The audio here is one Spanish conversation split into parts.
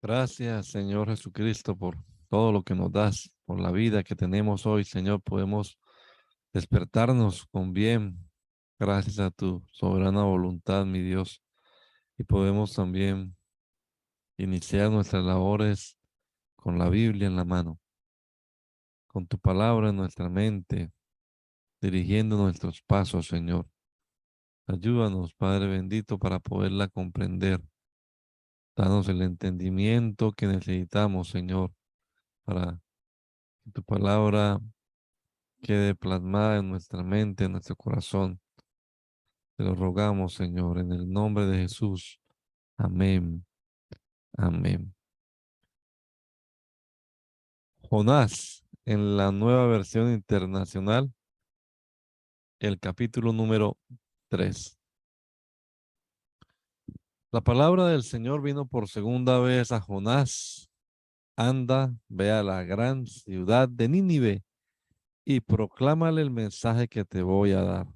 Gracias, Señor Jesucristo, por todo lo que nos das, por la vida que tenemos hoy, Señor. Podemos despertarnos con bien, gracias a tu soberana voluntad, mi Dios. Y podemos también iniciar nuestras labores con la Biblia en la mano, con tu palabra en nuestra mente, dirigiendo nuestros pasos, Señor. Ayúdanos, Padre bendito, para poderla comprender. Danos el entendimiento que necesitamos, Señor, para que tu palabra quede plasmada en nuestra mente, en nuestro corazón. Te lo rogamos, Señor, en el nombre de Jesús. Amén. Amén. Jonás, en la nueva versión internacional, el capítulo número 3. La palabra del Señor vino por segunda vez a Jonás. Anda, ve a la gran ciudad de Nínive y proclámale el mensaje que te voy a dar.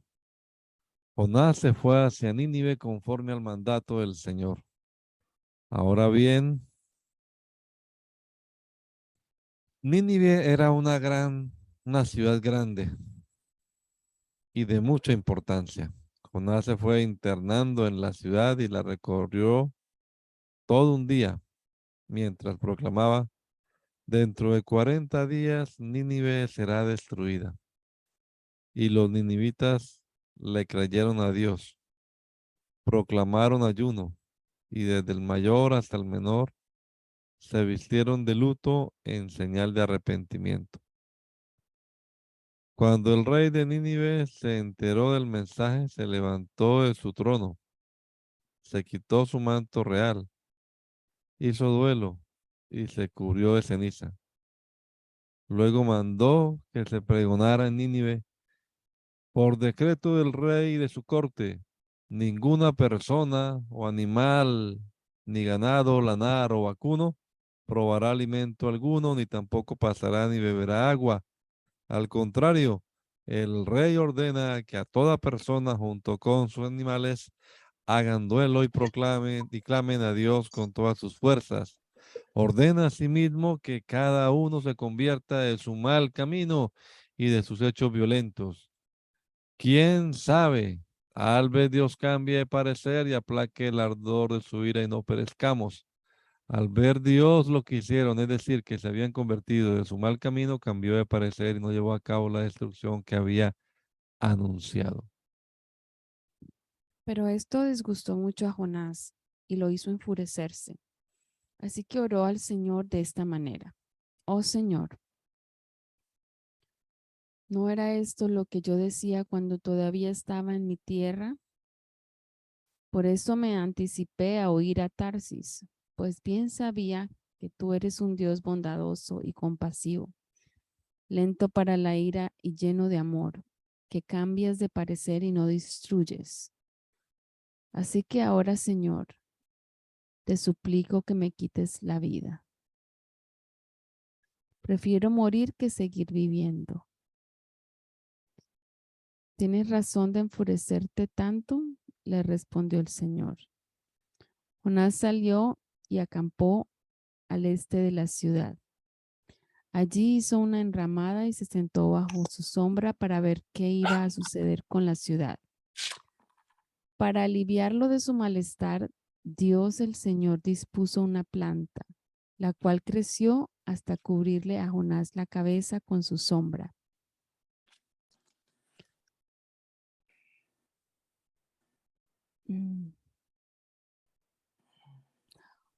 Jonás se fue hacia Nínive conforme al mandato del Señor. Ahora bien, Nínive era una ciudad grande y de mucha importancia. Jonás se fue internando en la ciudad y la recorrió todo un día mientras proclamaba: dentro de 40 días Nínive será destruida. Y los ninivitas le creyeron a Dios, proclamaron ayuno y desde el mayor hasta el menor se vistieron de luto en señal de arrepentimiento. Cuando el rey de Nínive se enteró del mensaje, se levantó de su trono, se quitó su manto real, hizo duelo y se cubrió de ceniza. Luego mandó que se pregonara en Nínive: por decreto del rey y de su corte, ninguna persona o animal, ni ganado, lanar o vacuno, probará alimento alguno, ni tampoco pasará ni beberá agua. Al contrario, el rey ordena que a toda persona junto con sus animales hagan duelo y clamen a Dios con todas sus fuerzas. Ordena asimismo que cada uno se convierta de su mal camino y de sus hechos violentos. ¿Quién sabe? Tal vez Dios cambie de parecer y aplaque el ardor de su ira y no perezcamos. Al ver Dios lo que hicieron, es decir, que se habían convertido de su mal camino, cambió de parecer y no llevó a cabo la destrucción que había anunciado. Pero esto disgustó mucho a Jonás y lo hizo enfurecerse. Así que oró al Señor de esta manera: oh Señor, ¿no era esto lo que yo decía cuando todavía estaba en mi tierra? Por eso me anticipé a oír a Tarsis, pues bien sabía que tú eres un Dios bondadoso y compasivo, lento para la ira y lleno de amor, que cambias de parecer y no destruyes. Así que ahora, Señor, te suplico que me quites la vida. Prefiero morir que seguir viviendo. ¿Tienes razón de enfurecerte tanto?, le respondió el Señor. Jonás salió y acampó al este de la ciudad. Allí hizo una enramada y se sentó bajo su sombra para ver qué iba a suceder con la ciudad. Para aliviarlo de su malestar, Dios el Señor dispuso una planta, la cual creció hasta cubrirle a Jonás la cabeza con su sombra. Mm.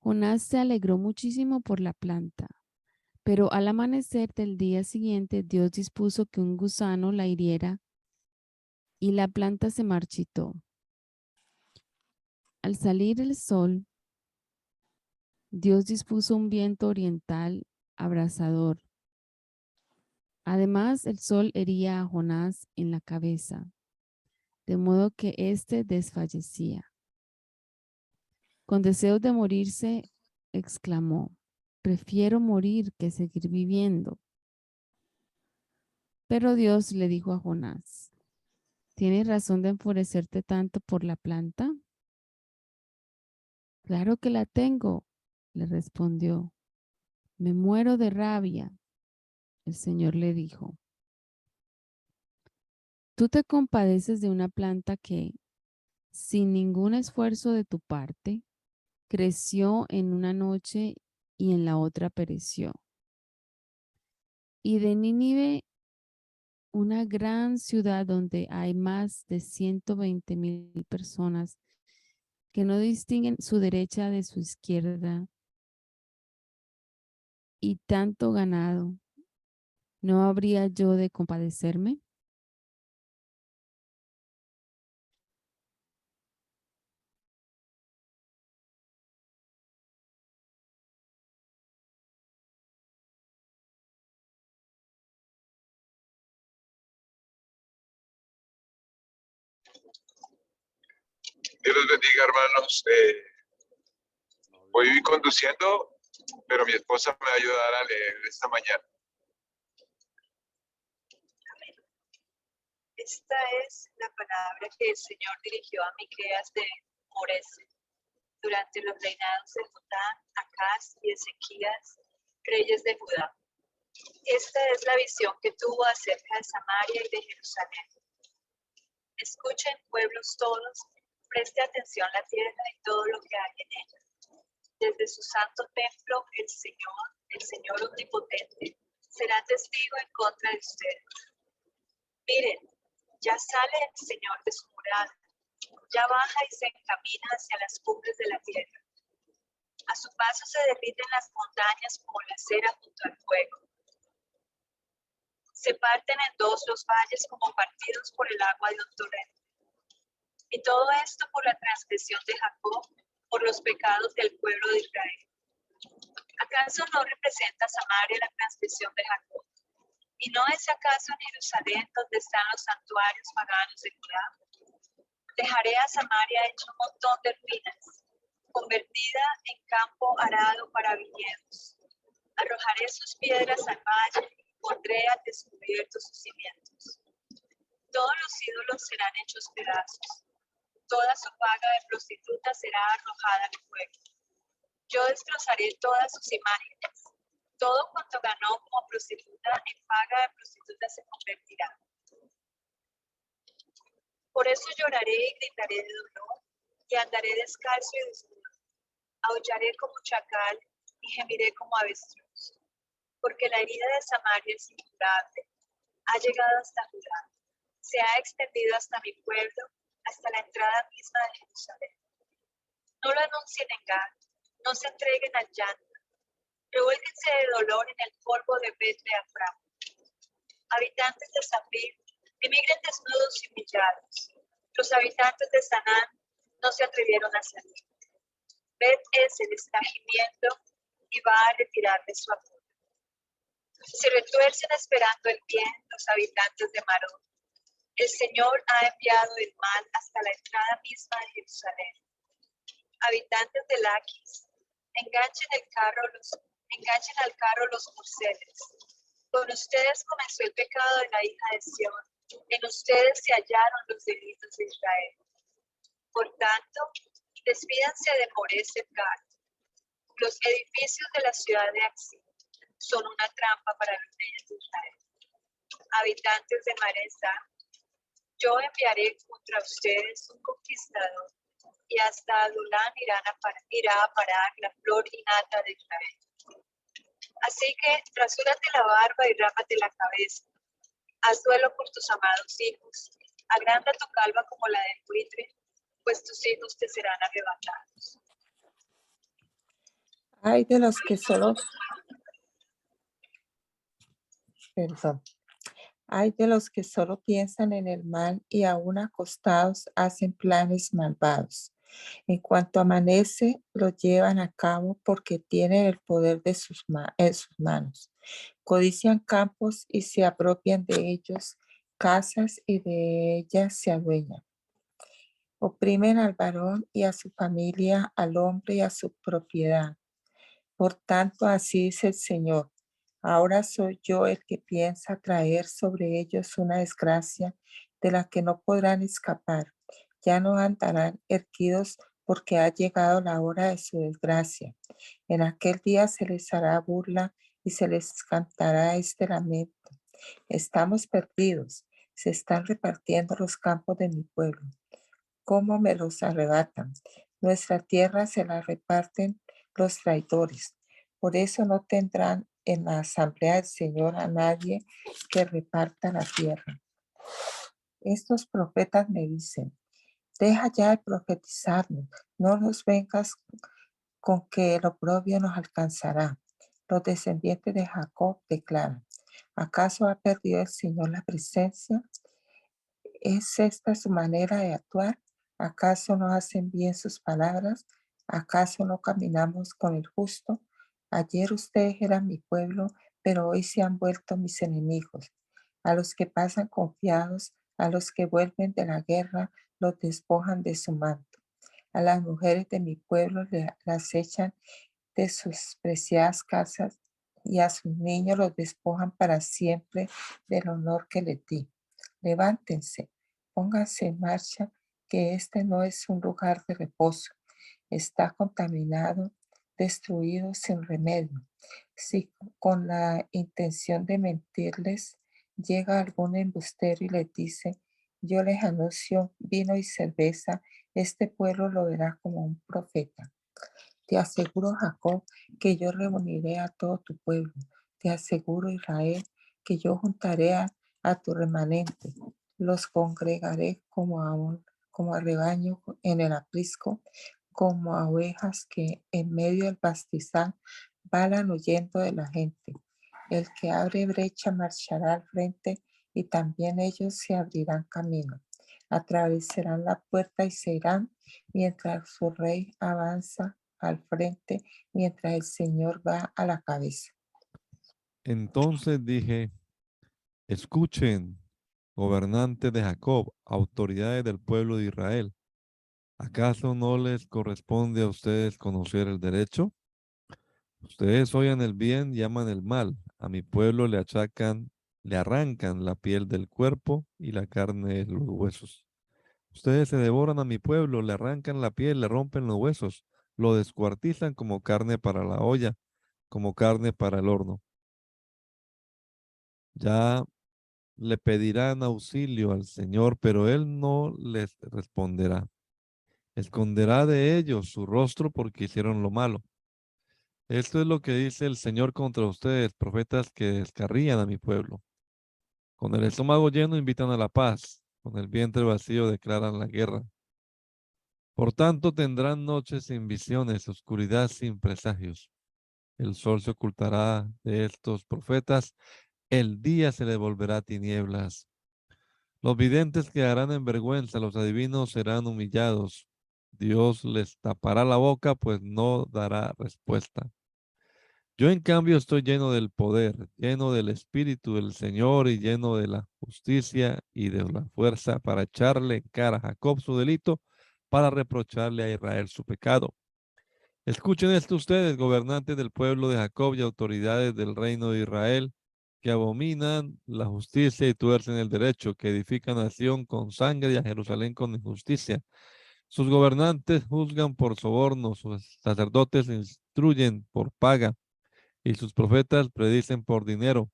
Jonás se alegró muchísimo por la planta, pero al amanecer del día siguiente Dios dispuso que un gusano la hiriera y la planta se marchitó. Al salir el sol, Dios dispuso un viento oriental abrasador. Además, el sol hería a Jonás en la cabeza, de modo que éste desfallecía. Con deseos de morirse, exclamó: prefiero morir que seguir viviendo. Pero Dios le dijo a Jonás: ¿tienes razón de enfurecerte tanto por la planta? Claro que la tengo. le respondió, me muero de rabia. El Señor le dijo, tú te compadeces de una planta que, sin ningún esfuerzo de tu parte, creció en una noche y en la otra pereció. Y de Nínive, una gran ciudad donde hay más de 120,000 personas que no distinguen su derecha de su izquierda y tanto ganado, ¿no habría yo de compadecerme? Dios los bendiga, hermanos. Voy conduciendo, pero mi esposa me va a ayudar a leer esta mañana. Esta es la palabra que el Señor dirigió a Miqueas de Morese durante los reinados de Jotán, Acaz y Ezequías, reyes de Judá. Esta es la visión que tuvo acerca de Samaria y de Jerusalén. Escuchen, pueblos todos, preste atención la tierra y todo lo que hay en ella. Desde su santo templo, el Señor omnipotente, será testigo en contra de ustedes. Miren, ya sale el Señor de su morada, ya baja y se encamina hacia las cumbres de la tierra. A su paso se derriten las montañas como la cera junto al fuego. Se parten en dos los valles como partidos por el agua de un torrente. Y todo esto por la transgresión de Jacob, por los pecados del pueblo de Israel. ¿Acaso no representa Samaria la transgresión de Jacob? ¿Y no es acaso en Jerusalén donde están los santuarios paganos de Judá? Dejaré a Samaria hecho un montón de ruinas, convertida en campo arado para viñedos. Arrojaré sus piedras al valle y pondré al descubierto sus cimientos. Todos los ídolos serán hechos pedazos. Toda su paga de prostituta será arrojada al fuego. Yo destrozaré todas sus imágenes. Todo cuanto ganó como prostituta en paga de prostituta se convertirá. Por eso lloraré y gritaré de dolor, y andaré descalzo y desnudo. Aullaré como chacal y gemiré como avestruz. Porque la herida de Samaria es incurable. Ha llegado hasta Judá. Se ha extendido hasta mi pueblo, hasta la entrada misma de Jerusalén. No lo anuncien en Gad, no se entreguen al llanto. Revuélquense de dolor en el polvo de Bet-Leafra. Habitantes de Zafir, emigren desnudos y humillados. Los habitantes de Sanán no se atrevieron a salir. Bet-Esel está gimiendo y va a retirarle su apoyo. Se retuercen esperando el bien los habitantes de Marón. El Señor ha enviado el mal hasta la entrada misma de Jerusalén. Habitantes de Laquis, enganchen al carro los corceles. Con ustedes comenzó el pecado de la hija de Sión. En ustedes se hallaron los delitos de Israel. Por tanto, despídanse de Moreset Gad. Los edificios de la ciudad de Axi son una trampa para los reyes de Israel. Habitantes de Maresa, yo enviaré contra ustedes un conquistador, y hasta Adulán irá a parar la flor y nata de Israel. Así que rasúrate la barba y rápate la cabeza. Haz duelo por tus amados hijos. Agranda tu calva como la del buitre, pues tus hijos te serán arrebatados. Hay de los que solo, hay de los que solo piensan en el mal y aún acostados hacen planes malvados. En cuanto amanece, lo llevan a cabo porque tienen el poder de en sus manos. Codician campos y se apropian de ellos, casas y de ellas se adueñan. Oprimen al varón y a su familia, al hombre y a su propiedad. Por tanto, así dice el Señor. Ahora soy yo el que piensa traer sobre ellos una desgracia de la que no podrán escapar. Ya no andarán erguidos porque ha llegado la hora de su desgracia. En aquel día se les hará burla y se les cantará este lamento. Estamos perdidos, se están repartiendo los campos de mi pueblo. ¿Cómo me los arrebatan? Nuestra tierra se la reparten los traidores. Por eso no tendrán en la asamblea del Señor a nadie que reparta la tierra. Estos profetas me dicen, deja ya de profetizarnos, no nos vengas con que el oprobio nos alcanzará. Los descendientes de Jacob declaran, ¿acaso ha perdido el Señor la presencia? ¿Es esta su manera de actuar? ¿Acaso no hacen bien sus palabras? ¿Acaso no caminamos con el justo? Ayer ustedes eran mi pueblo, pero hoy se han vuelto mis enemigos. A los que pasan confiados, a los que vuelven de la guerra, los despojan de su manto. A las mujeres de mi pueblo las echan de sus preciadas casas y a sus niños los despojan para siempre del honor que les di. Levántense, pónganse en marcha, que este no es un lugar de reposo. Está contaminado, destruido sin remedio. Si con la intención de mentirles llega algún embustero y les dice, yo les anuncio vino y cerveza, este pueblo lo verá como un profeta. Te aseguro, Jacob, que yo reuniré a todo tu pueblo. Te aseguro, Israel, que yo juntaré a tu remanente. Los congregaré como a rebaño en el aprisco, como a ovejas que en medio del pastizal van huyendo de la gente. El que abre brecha marchará al frente y también ellos se abrirán camino. Atravesarán la puerta y se irán mientras su rey avanza al frente, mientras el Señor va a la cabeza. Entonces dije, escuchen, gobernantes de Jacob, autoridades del pueblo de Israel. ¿Acaso no les corresponde a ustedes conocer el derecho? Ustedes oyen el bien y aman el mal. A mi pueblo le achacan, le arrancan la piel del cuerpo y la carne de los huesos. Ustedes se devoran a mi pueblo, le arrancan la piel, le rompen los huesos, lo descuartizan como carne para la olla, como carne para el horno. Ya le pedirán auxilio al Señor, pero Él no les responderá. Esconderá de ellos su rostro porque hicieron lo malo. Esto es lo que dice el Señor contra ustedes, profetas que descarrían a mi pueblo. Con el estómago lleno invitan a la paz, con el vientre vacío declaran la guerra. Por tanto tendrán noches sin visiones, oscuridad sin presagios. El sol se ocultará de estos profetas, el día se le volverá tinieblas. Los videntes quedarán en vergüenza, los adivinos serán humillados. Dios les tapará la boca, pues no dará respuesta. Yo en cambio estoy lleno del poder, lleno del Espíritu del Señor y lleno de la justicia y de la fuerza para echarle en cara a Jacob su delito, para reprocharle a Israel su pecado. Escuchen esto ustedes, gobernantes del pueblo de Jacob y autoridades del reino de Israel, que abominan la justicia y tuercen el derecho, que edifican a Sión con sangre y a Jerusalén con injusticia. Sus gobernantes juzgan por soborno, sus sacerdotes instruyen por paga y sus profetas predicen por dinero.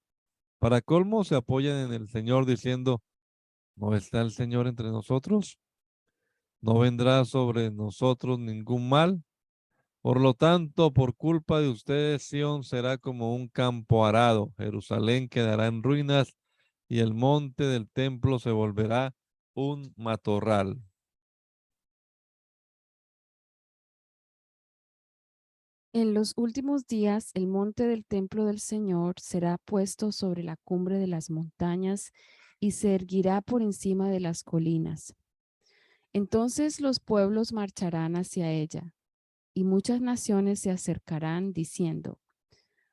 Para colmo se apoyan en el Señor diciendo, ¿no está el Señor entre nosotros? ¿No vendrá sobre nosotros ningún mal? Por lo tanto, por culpa de ustedes, Sión será como un campo arado, Jerusalén quedará en ruinas y el monte del templo se volverá un matorral. En los últimos días, el monte del templo del Señor será puesto sobre la cumbre de las montañas y se erguirá por encima de las colinas. Entonces los pueblos marcharán hacia ella y muchas naciones se acercarán diciendo,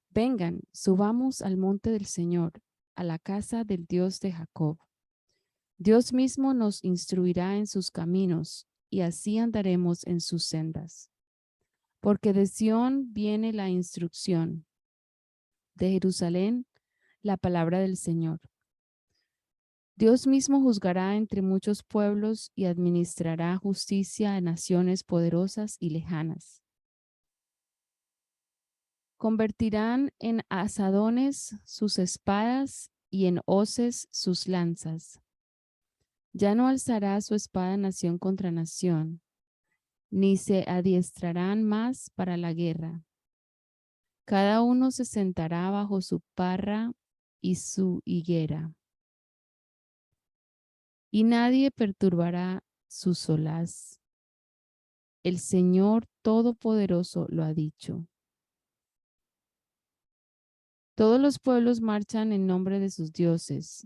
vengan, subamos al monte del Señor, a la casa del Dios de Jacob. Dios mismo nos instruirá en sus caminos y así andaremos en sus sendas. Porque de Sión viene la instrucción, de Jerusalén la palabra del Señor. Dios mismo juzgará entre muchos pueblos y administrará justicia a naciones poderosas y lejanas. Convertirán en asadones sus espadas y en hoces sus lanzas. Ya no alzará su espada nación contra nación, ni se adiestrarán más para la guerra. Cada uno se sentará bajo su parra y su higuera, y nadie perturbará su solaz. El Señor Todopoderoso lo ha dicho. Todos los pueblos marchan en nombre de sus dioses,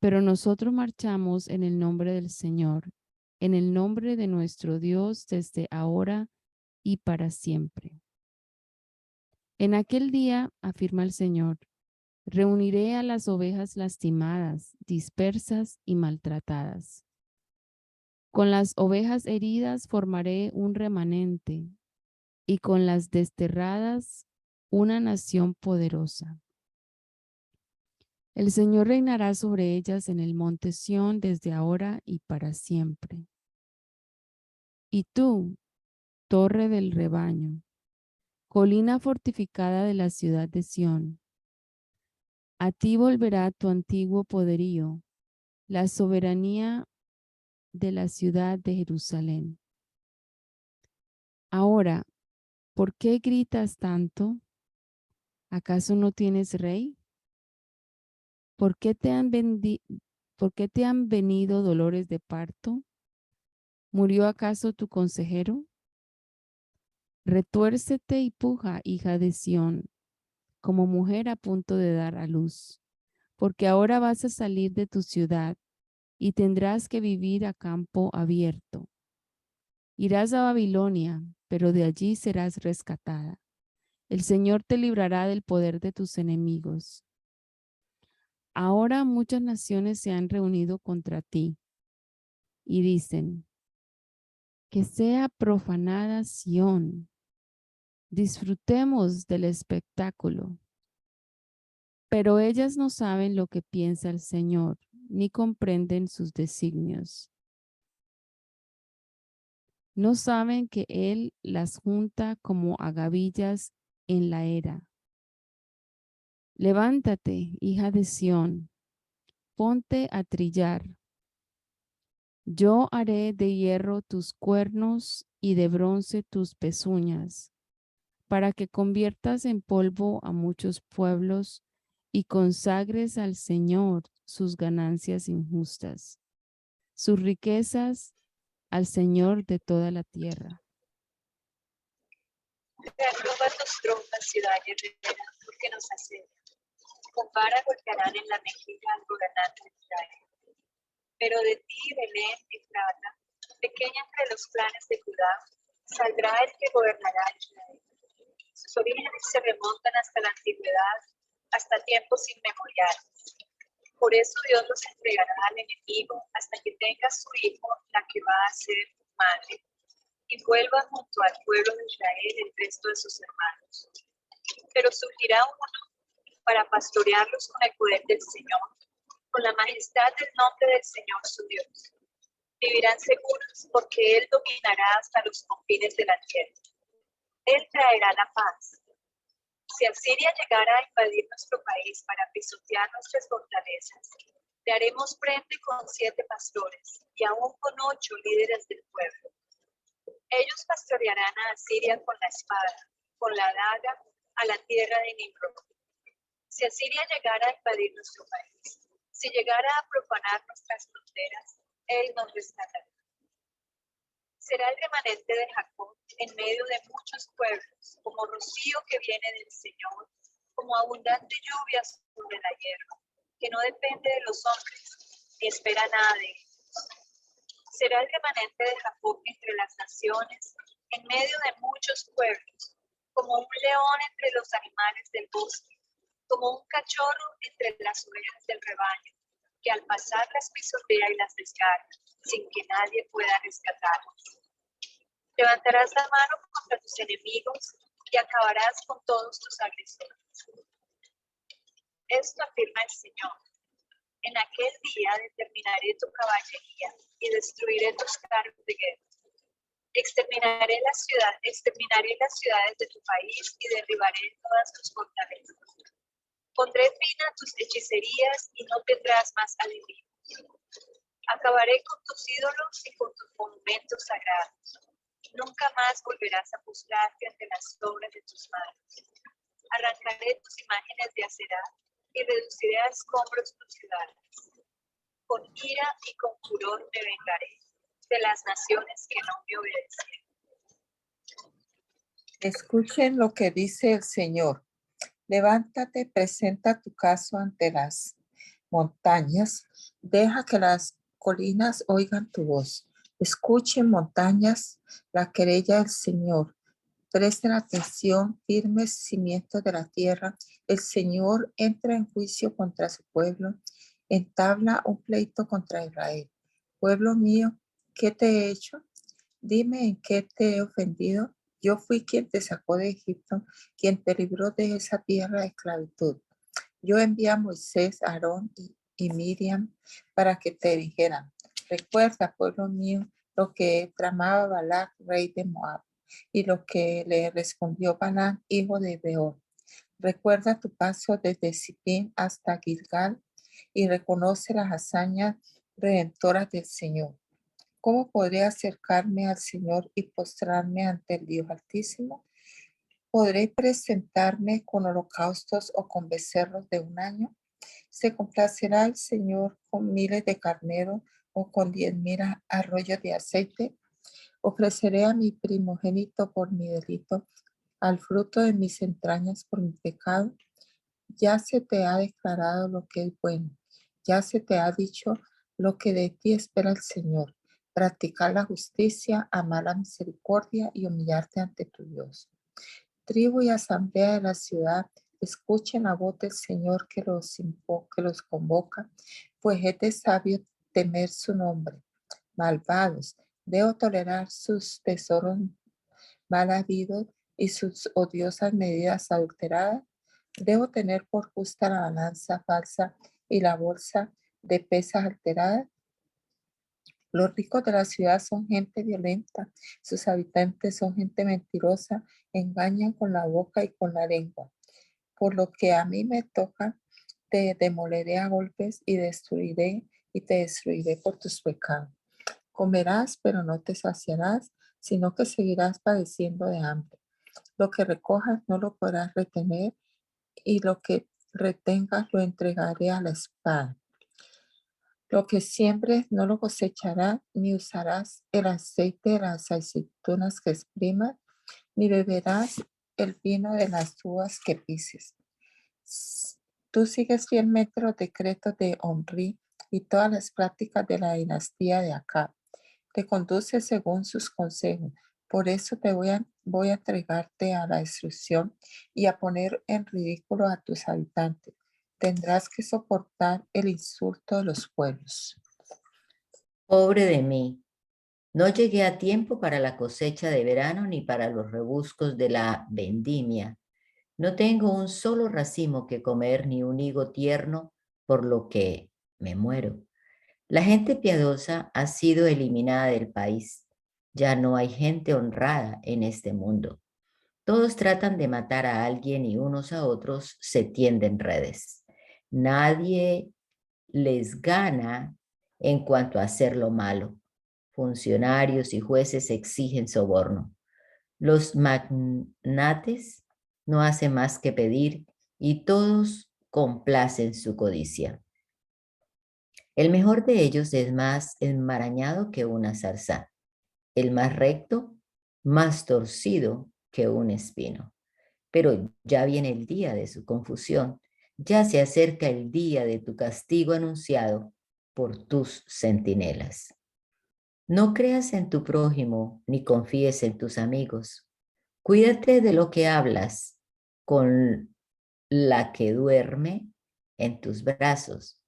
pero nosotros marchamos en el nombre del Señor, en el nombre de nuestro Dios desde ahora y para siempre. En aquel día, afirma el Señor, reuniré a las ovejas lastimadas, dispersas y maltratadas. Con las ovejas heridas formaré un remanente, y con las desterradas una nación poderosa. El Señor reinará sobre ellas en el monte Sión desde ahora y para siempre. Y tú, torre del rebaño, colina fortificada de la ciudad de Sión, a ti volverá tu antiguo poderío, la soberanía de la ciudad de Jerusalén. Ahora, ¿por qué gritas tanto? ¿Acaso no tienes rey? ¿Por qué te han venido dolores de parto? ¿Murió acaso tu consejero? Retuércete y puja, hija de Sión, como mujer a punto de dar a luz, porque ahora vas a salir de tu ciudad y tendrás que vivir a campo abierto. Irás a Babilonia, pero de allí serás rescatada. El Señor te librará del poder de tus enemigos. Ahora muchas naciones se han reunido contra ti y dicen, que sea profanada Sión. Disfrutemos del espectáculo. Pero ellas no saben lo que piensa el Señor, ni comprenden sus designios. No saben que Él las junta como a gavillas en la era. Levántate, hija de Sión, ponte a trillar. Yo haré de hierro tus cuernos y de bronce tus pezuñas, para que conviertas en polvo a muchos pueblos y consagres al Señor sus ganancias injustas, sus riquezas al Señor de toda la tierra. Reagrupa tus tropas, ciudad guerrera, porque nos asedian. Con vara golpearán en la mejilla al gobernante de Israel. Pero de ti, Belén, Efrata, pequeña entre los clanes de Judá, saldrá el que gobernará a Israel. Sus orígenes se remontan hasta la antigüedad, hasta tiempos inmemoriales. Por eso Dios los entregará al enemigo hasta que tenga su hijo, la que va a ser madre, y vuelva junto al pueblo de Israel el resto de sus hermanos. Pero surgirá uno para pastorearlos con el poder del Señor, con la majestad del nombre del Señor su Dios. Vivirán seguros porque Él dominará hasta los confines de la tierra. Él traerá la paz. Si Asiria llegara a invadir nuestro país para pisotear nuestras fortalezas, le haremos frente con 7 pastores y aún con 8 líderes del pueblo. Ellos pastorearán a Asiria con la espada, con la daga, a la tierra de Nimrod. Si Asiria llegara a invadir nuestro país, si llegara a profanar nuestras fronteras, Él nos rescatará. Será el remanente de Jacob en medio de muchos pueblos, como rocío que viene del Señor, como abundante lluvia sobre la hierba, que no depende de los hombres, ni espera nada de ellos. Será el remanente de Jacob entre las naciones, en medio de muchos pueblos, como un león entre los animales del bosque, como un cachorro entre las ovejas del rebaño, que al pasar las pisotea y las desgarra, sin que nadie pueda rescatarlas. Levantarás la mano contra tus enemigos y acabarás con todos tus agresores. Esto afirma el Señor. En aquel día determinaré tu caballería y destruiré tus carros de guerra. Exterminaré las ciudades de tu país y derribaré todas tus fortalezas. Pondré fin a tus hechicerías y no tendrás más adivinos. Acabaré con tus ídolos y con tus monumentos sagrados. Nunca más volverás a postrarte ante las obras de tus manos. Arrancaré tus imágenes de acera y reduciré a escombros tus ciudades. Con ira y con furor me vengaré de las naciones que no me obedecieron. Escuchen lo que dice el Señor. Levántate, presenta tu caso ante las montañas. Deja que las colinas oigan tu voz. Escuchen, montañas, la querella del Señor. Presten atención, firmes cimientos de la tierra. El Señor entra en juicio contra su pueblo. Entabla un pleito contra Israel. Pueblo mío, ¿qué te he hecho? Dime en qué te he ofendido. Yo fui quien te sacó de Egipto, quien te libró de esa tierra de esclavitud. Yo envié a Moisés, Aarón y Miriam para que te dijeran: recuerda, pueblo mío, lo que tramaba Balac, rey de Moab, y lo que le respondió Balaam, hijo de Beor. Recuerda tu paso desde Sitín hasta Gilgal y reconoce las hazañas redentoras del Señor. ¿Cómo podré acercarme al Señor y postrarme ante el Dios Altísimo? ¿Podré presentarme con holocaustos o con becerros de un año? ¿Se complacerá el Señor con miles de carneros o con 10,000 arroyos de aceite? ¿Ofreceré a mi primogénito por mi delito, al fruto de mis entrañas por mi pecado? Ya se te ha declarado lo que es bueno. Ya se te ha dicho lo que de ti espera el Señor. Practicar la justicia, amar la misericordia y humillarte ante tu Dios. Tribu y asamblea de la ciudad, escuchen la voz del Señor que los convoca, pues es de sabio temer su nombre. Malvados, debo tolerar sus tesoros mal habidos y sus odiosas medidas adulteradas. Debo tener por justa la balanza falsa y la bolsa de pesas alteradas. Los ricos de la ciudad son gente violenta, sus habitantes son gente mentirosa, engañan con la boca y con la lengua. Por lo que a mí me toca, te demoleré a golpes y te destruiré por tus pecados. Comerás, pero no te saciarás, sino que seguirás padeciendo de hambre. Lo que recojas no lo podrás retener, y lo que retengas lo entregaré a la espada. Lo que siembres no lo cosecharás, ni usarás el aceite de las aceitunas que exprimas, ni beberás el vino de las uvas que pises. Tú sigues fielmente los decretos de Omri y todas las prácticas de la dinastía de Acab. Te conduces según sus consejos. Por eso voy a entregarte a la destrucción y a poner en ridículo a tus habitantes. Tendrás que soportar el insulto de los pueblos. Pobre de mí, no llegué a tiempo para la cosecha de verano ni para los rebuscos de la vendimia. No tengo un solo racimo que comer ni un higo tierno, por lo que me muero. La gente piadosa ha sido eliminada del país. Ya no hay gente honrada en este mundo. Todos tratan de matar a alguien y unos a otros se tienden redes. Nadie les gana en cuanto a hacer lo malo. Funcionarios y jueces exigen soborno. Los magnates no hacen más que pedir y todos complacen su codicia. El mejor de ellos es más enmarañado que una zarza, el más recto, más torcido que un espino. Pero ya viene el día de su confusión, ya se acerca el día de tu castigo anunciado por tus centinelas. No creas en tu prójimo ni confíes en tus amigos. Cuídate de lo que hablas con la que duerme en tus brazos.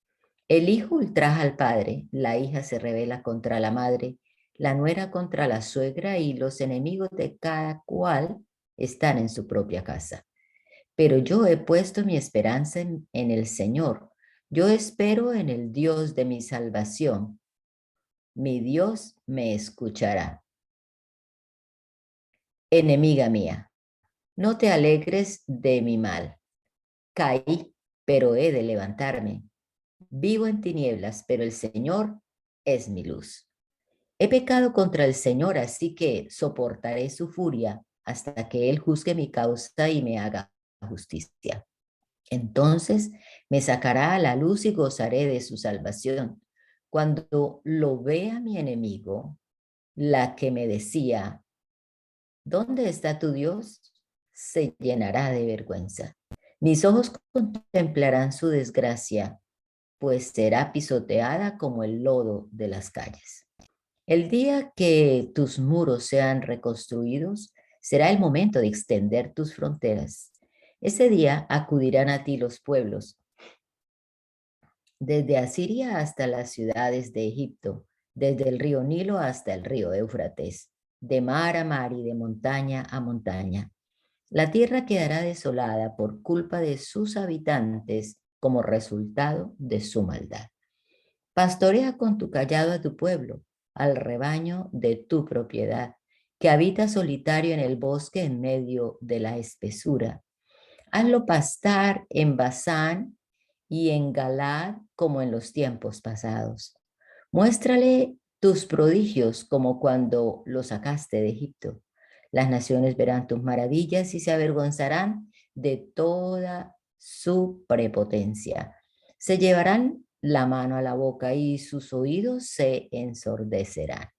El hijo ultraja al padre, la hija se rebela contra la madre, la nuera contra la suegra y los enemigos de cada cual están en su propia casa. Pero yo he puesto mi esperanza en el Señor. Yo espero en el Dios de mi salvación. Mi Dios me escuchará. Enemiga mía, no te alegres de mi mal. Caí, pero he de levantarme. Vivo en tinieblas, pero el Señor es mi luz. He pecado contra el Señor, así que soportaré su furia hasta que Él juzgue mi causa y me haga justicia. Entonces me sacará a la luz y gozaré de su salvación. Cuando lo vea mi enemigo, la que me decía, ¿dónde está tu Dios? Se llenará de vergüenza. Mis ojos contemplarán su desgracia, pues será pisoteada como el lodo de las calles. El día que tus muros sean reconstruidos, será el momento de extender tus fronteras. Ese día acudirán a ti los pueblos, desde Asiria hasta las ciudades de Egipto, desde el río Nilo hasta el río Éufrates, de mar a mar y de montaña a montaña. La tierra quedará desolada por culpa de sus habitantes como resultado de su maldad. Pastorea con tu callado a tu pueblo, al rebaño de tu propiedad, que habita solitario en el bosque en medio de la espesura. Hazlo pastar en Basán y en Galaad como en los tiempos pasados. Muéstrale tus prodigios como cuando lo sacaste de Egipto. Las naciones verán tus maravillas y se avergonzarán de toda su prepotencia. Se llevarán la mano a la boca y sus oídos se ensordecerán.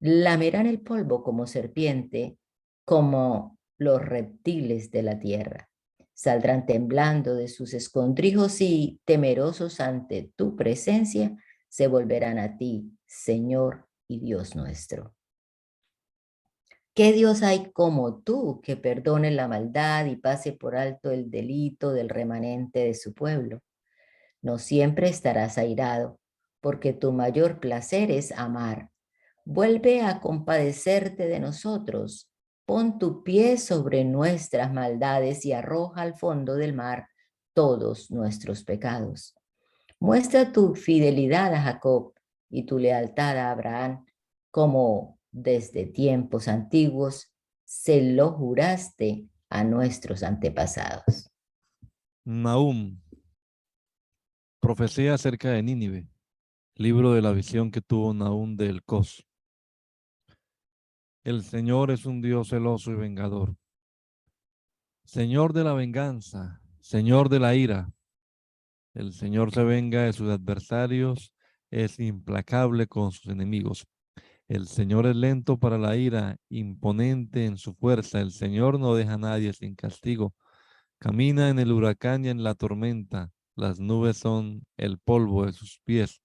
Lamerán el polvo como serpiente, como los reptiles de la tierra. Saldrán temblando de sus escondrijos y temerosos ante tu presencia, se volverán a ti, Señor y Dios nuestro. ¿Qué Dios hay como tú que perdone la maldad y pase por alto el delito del remanente de su pueblo? No siempre estarás airado, porque tu mayor placer es amar. Vuelve a compadecerte de nosotros. Pon tu pie sobre nuestras maldades y arroja al fondo del mar todos nuestros pecados. Muestra tu fidelidad a Jacob y tu lealtad a Abraham, como desde tiempos antiguos se lo juraste a nuestros antepasados. Nahum, profecía acerca de Nínive, libro de la visión que tuvo Nahum de Elcos. El Señor es un Dios celoso y vengador, Señor de la venganza, Señor de la ira. El Señor se venga de sus adversarios, es implacable con sus enemigos. El Señor es lento para la ira, imponente en su fuerza. El Señor no deja a nadie sin castigo. Camina en el huracán y en la tormenta. Las nubes son el polvo de sus pies.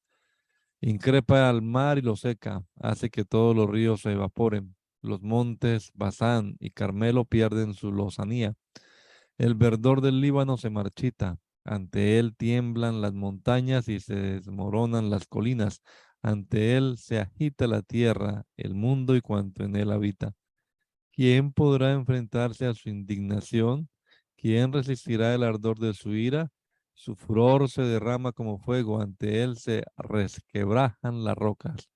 Increpa al mar y lo seca. Hace que todos los ríos se evaporen. Los montes Basán y Carmelo pierden su lozanía. El verdor del Líbano se marchita. Ante él tiemblan las montañas y se desmoronan las colinas. Ante él se agita la tierra, el mundo y cuanto en él habita. ¿Quién podrá enfrentarse a su indignación? ¿Quién resistirá el ardor de su ira? Su furor se derrama como fuego, ante él se resquebrajan las rocas.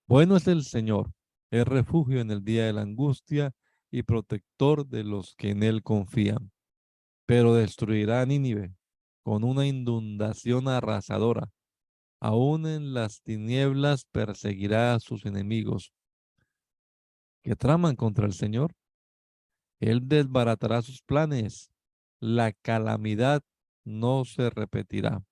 Bueno es el Señor, es refugio en el día de la angustia y protector de los que en él confían. Pero destruirá a Nínive con una inundación arrasadora. Aún en las tinieblas perseguirá a sus enemigos que traman contra el Señor. Él desbaratará sus planes. La calamidad no se repetirá.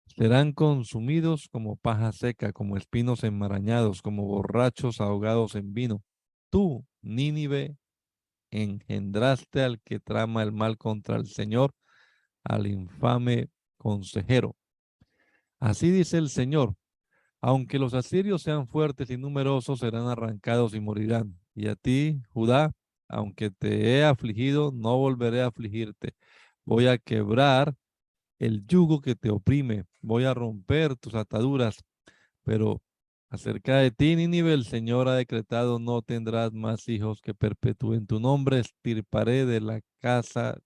Serán consumidos como paja seca, como espinos enmarañados, como borrachos ahogados en vino. Tú, Nínive, engendraste al que trama el mal contra el Señor, al infame consejero. Así dice el Señor, aunque los asirios sean fuertes y numerosos, serán arrancados y morirán. Y a ti, Judá, aunque te he afligido, no volveré a afligirte. Voy a quebrar el yugo que te oprime, voy a romper tus ataduras, pero acerca de ti, Nínive, el Señor ha decretado, no tendrás más hijos que perpetúen tu nombre, estirparé de la casa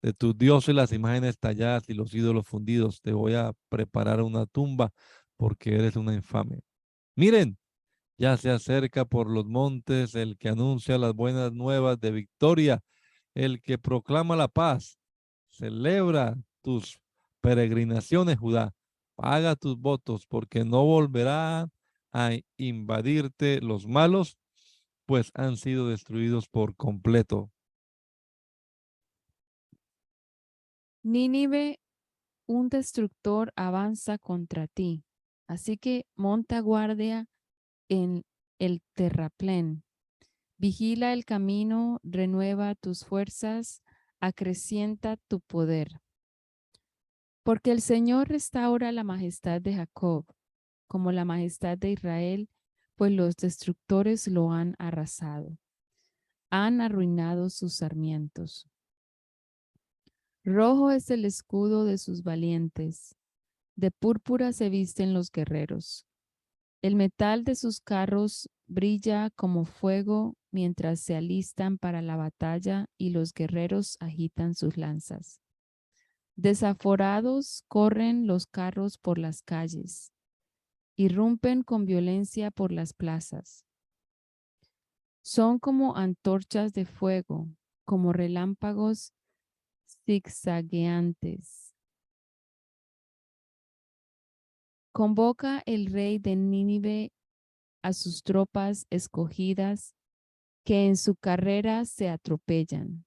de tus dioses, las imágenes talladas y los ídolos fundidos. Te voy a preparar una tumba porque eres una infame. Miren, ya se acerca por los montes el que anuncia las buenas nuevas de victoria, el que proclama la paz. Celebra tus peregrinaciones, Judá. Paga tus votos, porque no volverán a invadirte los malos, pues han sido destruidos por completo. Nínive, un destructor avanza contra ti, así que monta guardia en el terraplén. Vigila el camino, renueva tus fuerzas, acrecienta tu poder. Porque el Señor restaura la majestad de Jacob, como la majestad de Israel, pues los destructores lo han arrasado. Han arruinado sus sarmientos. Rojo es el escudo de sus valientes, de púrpura se visten los guerreros. El metal de sus carros brilla como fuego mientras se alistan para la batalla y los guerreros agitan sus lanzas. Desaforados corren los carros por las calles, irrumpen con violencia por las plazas. Son como antorchas de fuego, como relámpagos zigzagueantes. Convoca el rey de Nínive a sus tropas escogidas que en su carrera se atropellan.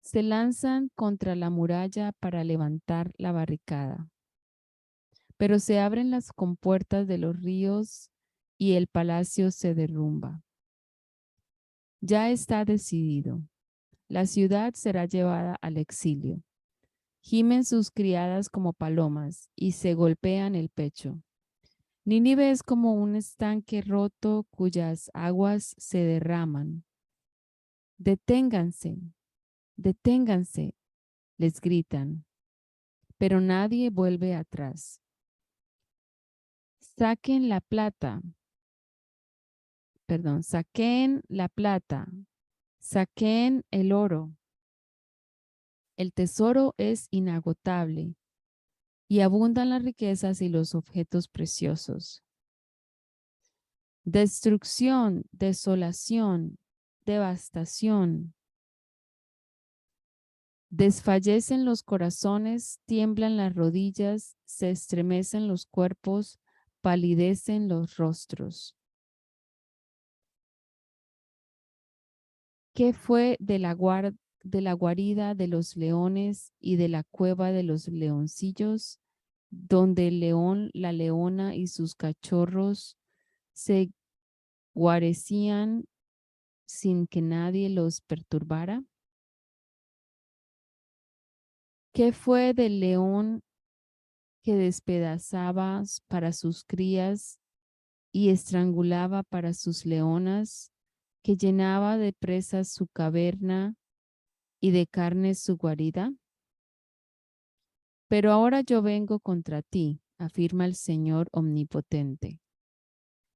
Se lanzan contra la muralla para levantar la barricada, pero se abren las compuertas de los ríos y el palacio se derrumba. Ya está decidido. La ciudad será llevada al exilio. Gimen sus criadas como palomas y se golpean el pecho. Nínive es como un estanque roto cuyas aguas se derraman. Deténganse, deténganse, les gritan, pero nadie vuelve atrás. Saquen la plata, saquen la plata, saquen el oro. El tesoro es inagotable y abundan las riquezas y los objetos preciosos. Destrucción, desolación, devastación. Desfallecen los corazones, tiemblan las rodillas, se estremecen los cuerpos, palidecen los rostros. ¿Qué fue de la guarida de los leones y de la cueva de los leoncillos, donde el león, la leona y sus cachorros se guarecían sin que nadie los perturbara? ¿Qué fue del león que despedazaba para sus crías y estrangulaba para sus leonas, que llenaba de presas su caverna y de carne su guarida? Pero ahora yo vengo contra ti, afirma el Señor omnipotente.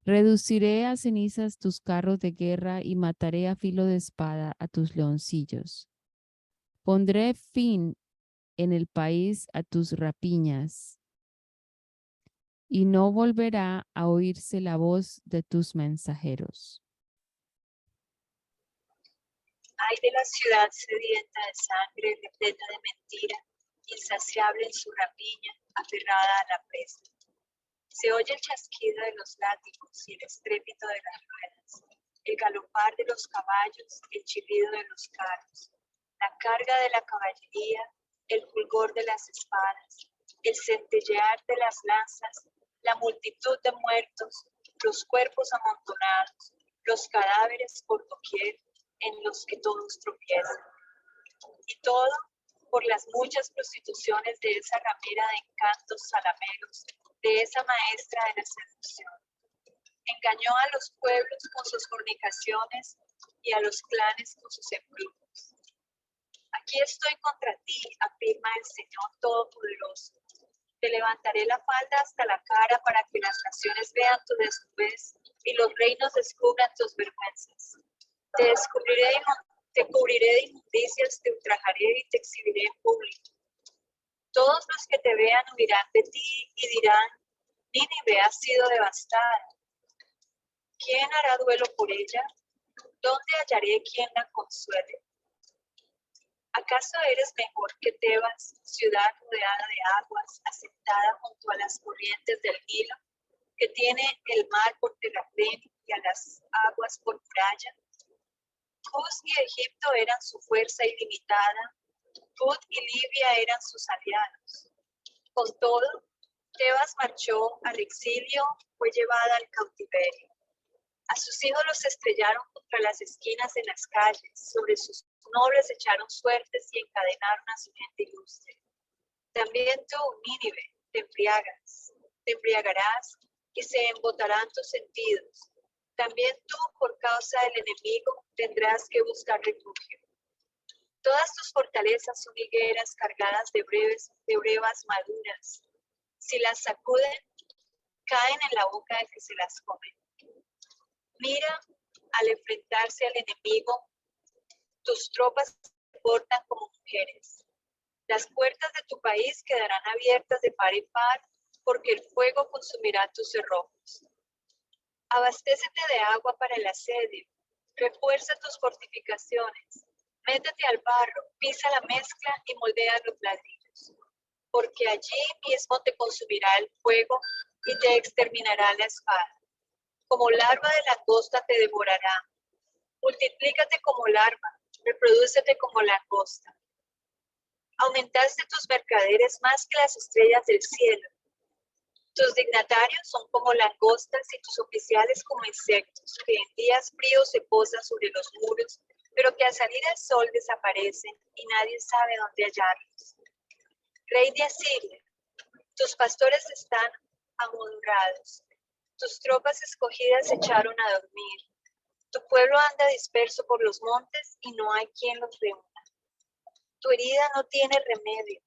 Reduciré a cenizas tus carros de guerra y mataré a filo de espada a tus leoncillos. Pondré fin en el país a tus rapiñas y no volverá a oírse la voz de tus mensajeros. Ay de la ciudad sedienta de sangre, repleta de mentira, insaciable en su rapiña, aferrada a la presa. Se oye el chasquido de los látigos y el estrépito de las ruedas, el galopar de los caballos, el chirrido de los carros, la carga de la caballería, el fulgor de las espadas, el centellear de las lanzas, la multitud de muertos, los cuerpos amontonados, los cadáveres por doquier en los que todos tropiezan. Y todo por las muchas prostituciones de esa ramera de encantos salameros, de esa maestra de la seducción. Engañó a los pueblos con sus fornicaciones y a los clanes con sus embrujos. Aquí estoy contra ti, afirma el Señor Todopoderoso. Te levantaré la falda hasta la cara para que las naciones vean tu desnudez y los reinos descubran tus vergüenzas. Te Te cubriré de inmundicias, te ultrajaré y te exhibiré en público. Todos los que te vean huirán de ti y dirán, Nínive ha sido devastada. ¿Quién hará duelo por ella? ¿Dónde hallaré quien la consuele? ¿Acaso eres mejor que Tebas, ciudad rodeada de aguas, asentada junto a las corrientes del Nilo, que tiene el mar por terraplén y a las aguas por muralla? Cus y Egipto eran su fuerza ilimitada, Put y Libia eran sus aliados. Con todo, Tebas marchó al exilio, fue llevada al cautiverio. A sus hijos los estrellaron contra las esquinas de las calles, sobre sus nobles echaron suertes y encadenaron a su gente ilustre. También tú, Nínive, te embriagarás y se embotarán tus sentidos. También tú, por causa del enemigo, tendrás que buscar refugio. Todas tus fortalezas son higueras cargadas de brevas maduras. Si las sacuden, caen en la boca del que se las come. Mira, al enfrentarse al enemigo, tus tropas se portan como mujeres. Las puertas de tu país quedarán abiertas de par en par, porque el fuego consumirá tus cerrojos. Abastécete de agua para el asedio, refuerza tus fortificaciones, métete al barro, pisa la mezcla y moldea los ladrillos, porque allí mismo te consumirá el fuego y te exterminará la espada. Como larva de langosta te devorará. Multiplícate como larva, reprodúcete como langosta. Aumentaste tus mercaderes más que las estrellas del cielo. Tus dignatarios son como langostas y tus oficiales como insectos, que en días fríos se posan sobre los muros, pero que al salir el sol desaparecen y nadie sabe dónde hallarlos. Rey de Asiria, tus pastores están amodorrados. Tus tropas escogidas se echaron a dormir. Tu pueblo anda disperso por los montes y no hay quien los reúna. Tu herida no tiene remedio,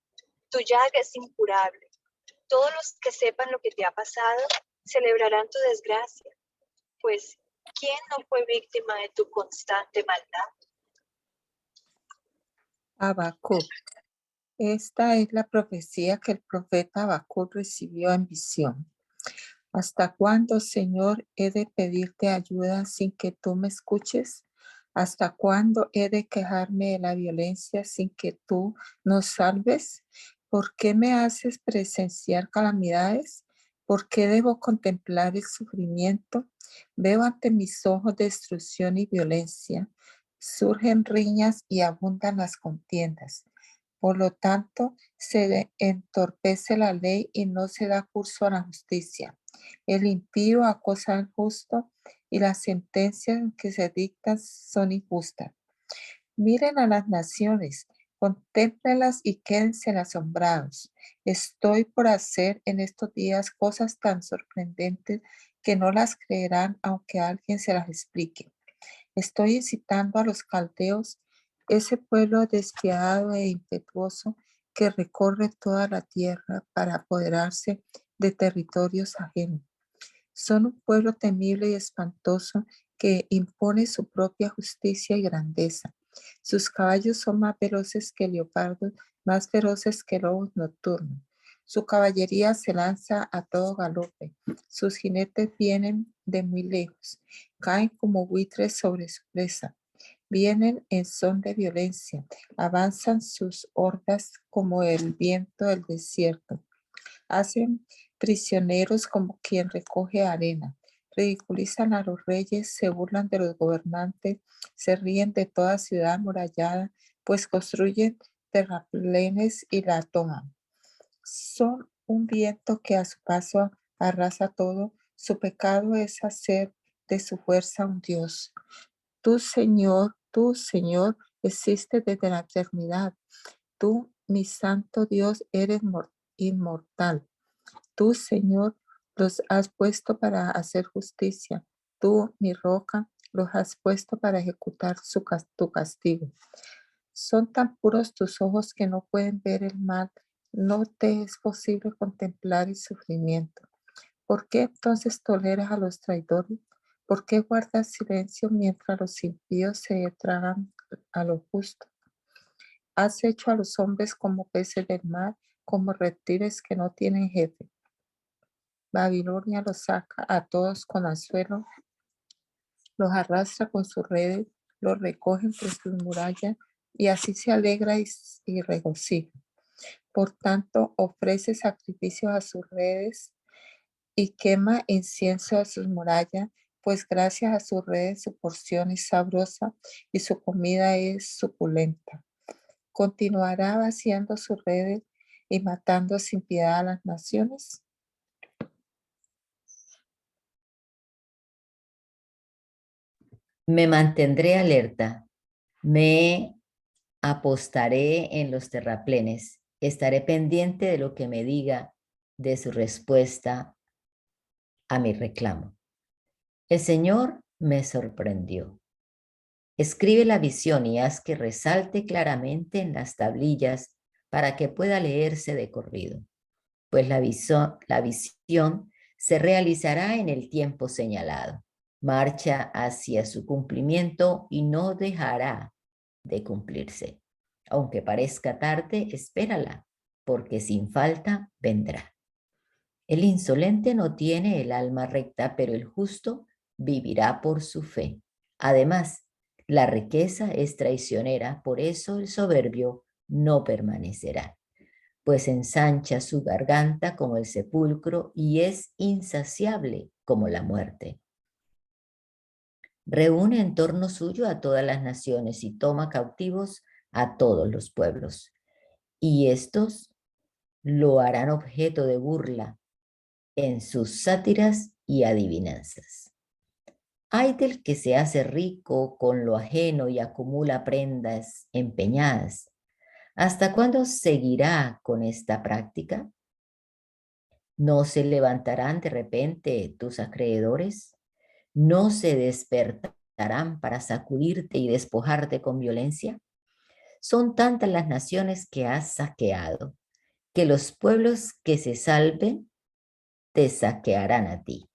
tu llaga es incurable. Todos los que sepan lo que te ha pasado celebrarán tu desgracia, pues ¿quién no fue víctima de tu constante maldad? Habacuc. Esta es la profecía que el profeta Habacuc recibió en visión. ¿Hasta cuándo, Señor, he de pedirte ayuda sin que tú me escuches? ¿Hasta cuándo he de quejarme de la violencia sin que tú nos salves? ¿Por qué me haces presenciar calamidades? ¿Por qué debo contemplar el sufrimiento? Veo ante mis ojos destrucción y violencia. Surgen riñas y abundan las contiendas. Por lo tanto, se entorpece la ley y no se da curso a la justicia. El impío acosa al justo y las sentencias que se dictan son injustas. Miren a las naciones, contémplenlas y quédense asombrados. Estoy por hacer en estos días cosas tan sorprendentes que no las creerán aunque alguien se las explique. Estoy incitando a los caldeos, ese pueblo despiadado e impetuoso que recorre toda la tierra para apoderarse de territorios ajenos. Son un pueblo temible y espantoso que impone su propia justicia y grandeza. Sus caballos son más veloces que leopardos, más feroces que lobos nocturnos. Su caballería se lanza a todo galope. Sus jinetes vienen de muy lejos. Caen como buitres sobre su presa. Vienen en son de violencia. Avanzan sus hordas como el viento del desierto. Hacen prisioneros como quien recoge arena. Ridiculizan a los reyes, se burlan de los gobernantes, se ríen de toda ciudad amurallada, pues construyen terraplenes y la toman. Son un viento que a su paso arrasa todo. Su pecado es hacer de su fuerza un Dios. Tú, Señor, existes desde la eternidad. Tú, mi santo Dios, eres inmortal. Tú, Señor, los has puesto para hacer justicia. Tú, mi roca, los has puesto para ejecutar tu castigo. Son tan puros tus ojos que no pueden ver el mal. No te es posible contemplar el sufrimiento. ¿Por qué entonces toleras a los traidores? ¿Por qué guardas silencio mientras los impíos se tragan a lo justo. Has hecho a los hombres como peces del mar, como reptiles que no tienen jefe. Babilonia los saca a todos con anzuelo, los arrastra con sus redes, los recogen por sus murallas, y así se alegra y regocija. Por tanto, ofrece sacrificios a sus redes y quema incienso a sus murallas, pues gracias a sus redes su porción es sabrosa y su comida es suculenta. ¿Continuará vaciando sus redes y matando sin piedad a las naciones? Me mantendré alerta, me apostaré en los terraplenes, estaré pendiente de lo que me diga, de su respuesta a mi reclamo. El Señor me sorprendió. Escribe la visión y haz que resalte claramente en las tablillas para que pueda leerse de corrido, pues la visión se realizará en el tiempo señalado. Marcha hacia su cumplimiento y no dejará de cumplirse. Aunque parezca tarde, espérala, porque sin falta vendrá. El insolente no tiene el alma recta, pero el justo vivirá por su fe. Además, la riqueza es traicionera, por eso el soberbio no permanecerá, pues ensancha su garganta como el sepulcro y es insaciable como la muerte. Reúne en torno suyo a todas las naciones y toma cautivos a todos los pueblos. Y estos lo harán objeto de burla en sus sátiras y adivinanzas. Ay del que se hace rico con lo ajeno y acumula prendas empeñadas. ¿Hasta cuándo seguirá con esta práctica? ¿No se levantarán de repente tus acreedores? ¿No se despertarán para sacudirte y despojarte con violencia? Son tantas las naciones que has saqueado, que los pueblos que se salven te saquearán a ti,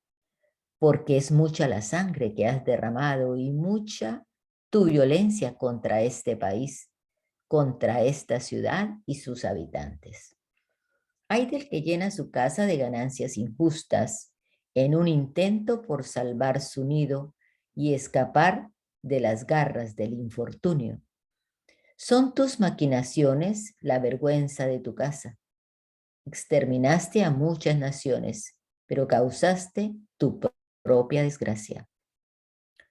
porque es mucha la sangre que has derramado y mucha tu violencia contra este país, contra esta ciudad y sus habitantes. Ay del que llena su casa de ganancias injustas en un intento por salvar su nido y escapar de las garras del infortunio. Son tus maquinaciones la vergüenza de tu casa. Exterminaste a muchas naciones, pero causaste tu propia desgracia.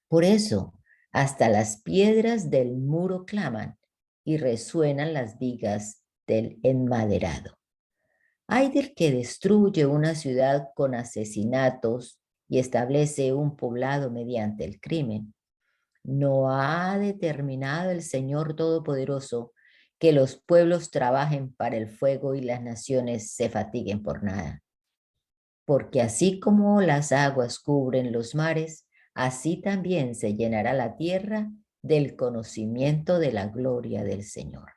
Por eso, hasta las piedras del muro claman y resuenan las vigas del enmaderado. Ay del que destruye una ciudad con asesinatos y establece un poblado mediante el crimen. ¿No ha determinado el Señor Todopoderoso que los pueblos trabajen para el fuego y las naciones se fatiguen por nada? Porque así como las aguas cubren los mares, así también se llenará la tierra del conocimiento de la gloria del Señor.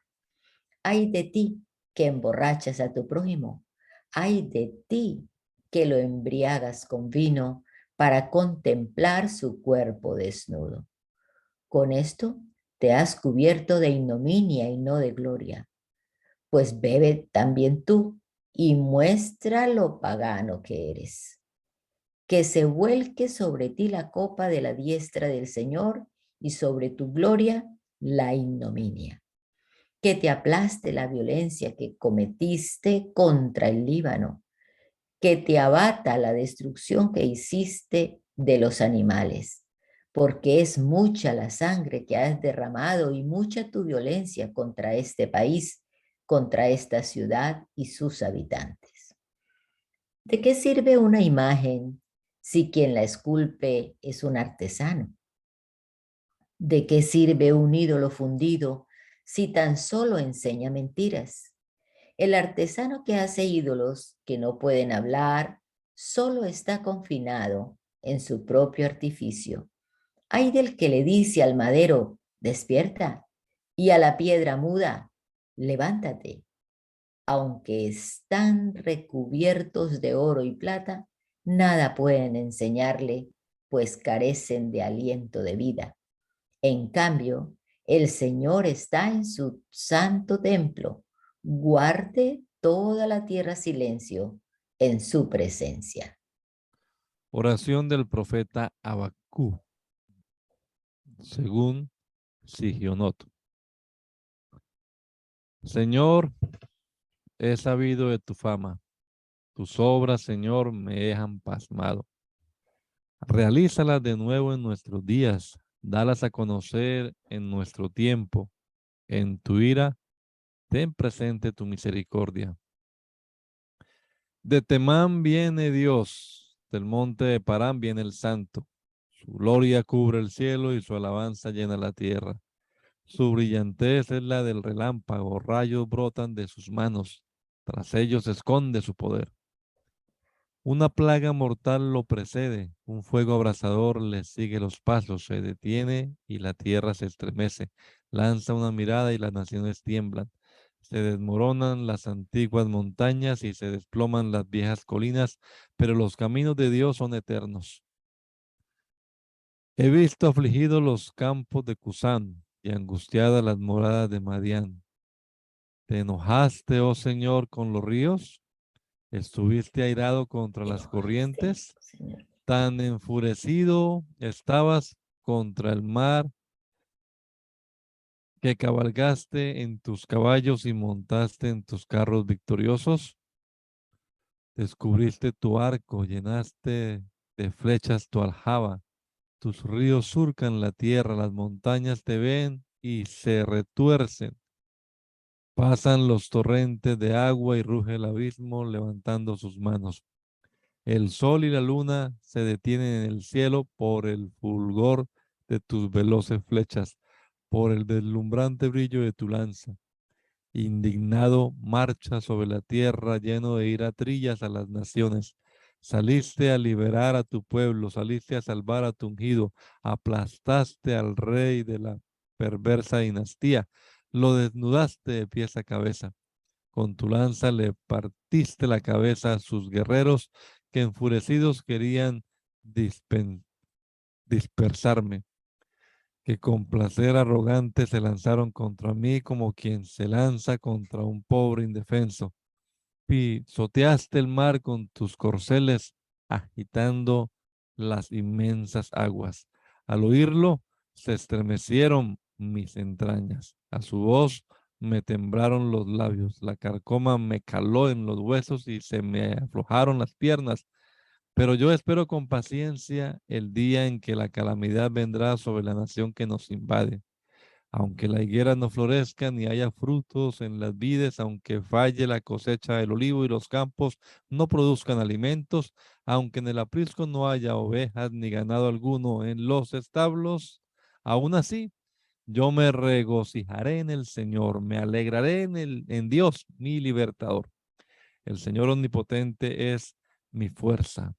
Ay de ti que emborrachas a tu prójimo, ay de ti que lo embriagas con vino para contemplar su cuerpo desnudo. Con esto te has cubierto de ignominia y no de gloria, pues bebe también tú y muestra lo pagano que eres. Que se vuelque sobre ti la copa de la diestra del Señor y sobre tu gloria la ignominia. Que te aplaste la violencia que cometiste contra el Líbano, que te abata la destrucción que hiciste de los animales, porque es mucha la sangre que has derramado y mucha tu violencia contra este país, contra esta ciudad y sus habitantes. ¿De qué sirve una imagen si quien la esculpe es un artesano? ¿De qué sirve un ídolo fundido si tan solo enseña mentiras? El artesano que hace ídolos que no pueden hablar solo está confinado en su propio artificio. Ay del que le dice al madero, despierta, y a la piedra muda, levántate. Aunque están recubiertos de oro y plata, nada pueden enseñarle, pues carecen de aliento de vida. En cambio, El Señor está en su santo templo. Guarde toda la tierra silencio en su presencia. Oración del profeta Abacú, según Sigionot. Señor, he sabido de tu fama. Tus obras, Señor, me dejan pasmado. Realízalas de nuevo en nuestros días. Dalas a conocer en nuestro tiempo. En tu ira, ten presente tu misericordia. De Temán viene Dios, del monte de Parán viene el Santo. Su gloria cubre el cielo y su alabanza llena la tierra. Su brillantez es la del relámpago, rayos brotan de sus manos. Tras ellos se esconde su poder. Una plaga mortal lo precede, un fuego abrasador le sigue los pasos, se detiene y la tierra se estremece. Lanza una mirada y las naciones tiemblan. Se desmoronan las antiguas montañas y se desploman las viejas colinas, pero los caminos de Dios son eternos. He visto afligidos los campos de Cusán y angustiadas las moradas de Madián. ¿Te enojaste, oh Señor, con los ríos? ¿Estuviste airado contra las Enojaste, corrientes? Señor. Tan enfurecido estabas contra el mar que cabalgaste en tus caballos y montaste en tus carros victoriosos. Descubriste tu arco, llenaste de flechas tu aljaba. Tus ríos surcan la tierra, las montañas te ven y se retuercen. Pasan los torrentes de agua y ruge el abismo levantando sus manos. El sol y la luna se detienen en el cielo por el fulgor de tus veloces flechas, por el deslumbrante brillo de tu lanza. Indignado marcha sobre la tierra, lleno de ira trillas a las naciones. Saliste a liberar a tu pueblo, saliste a salvar a tu ungido, aplastaste al rey de la perversa dinastía, lo desnudaste de pies a cabeza. Con tu lanza le partiste la cabeza a sus guerreros que enfurecidos querían dispersarme, que con placer arrogante se lanzaron contra mí como quien se lanza contra un pobre indefenso. Pisoteaste el mar con tus corceles, agitando las inmensas aguas. Al oírlo, se estremecieron mis entrañas. A su voz me temblaron los labios. La carcoma me caló en los huesos y se me aflojaron las piernas. Pero yo espero con paciencia el día en que la calamidad vendrá sobre la nación que nos invade. Aunque la higuera no florezca ni haya frutos en las vides, aunque falle la cosecha del olivo y los campos no produzcan alimentos, aunque en el aprisco no haya ovejas ni ganado alguno en los establos, aún así yo me regocijaré en el Señor, me alegraré en Dios, mi libertador. El Señor omnipotente es mi fuerza.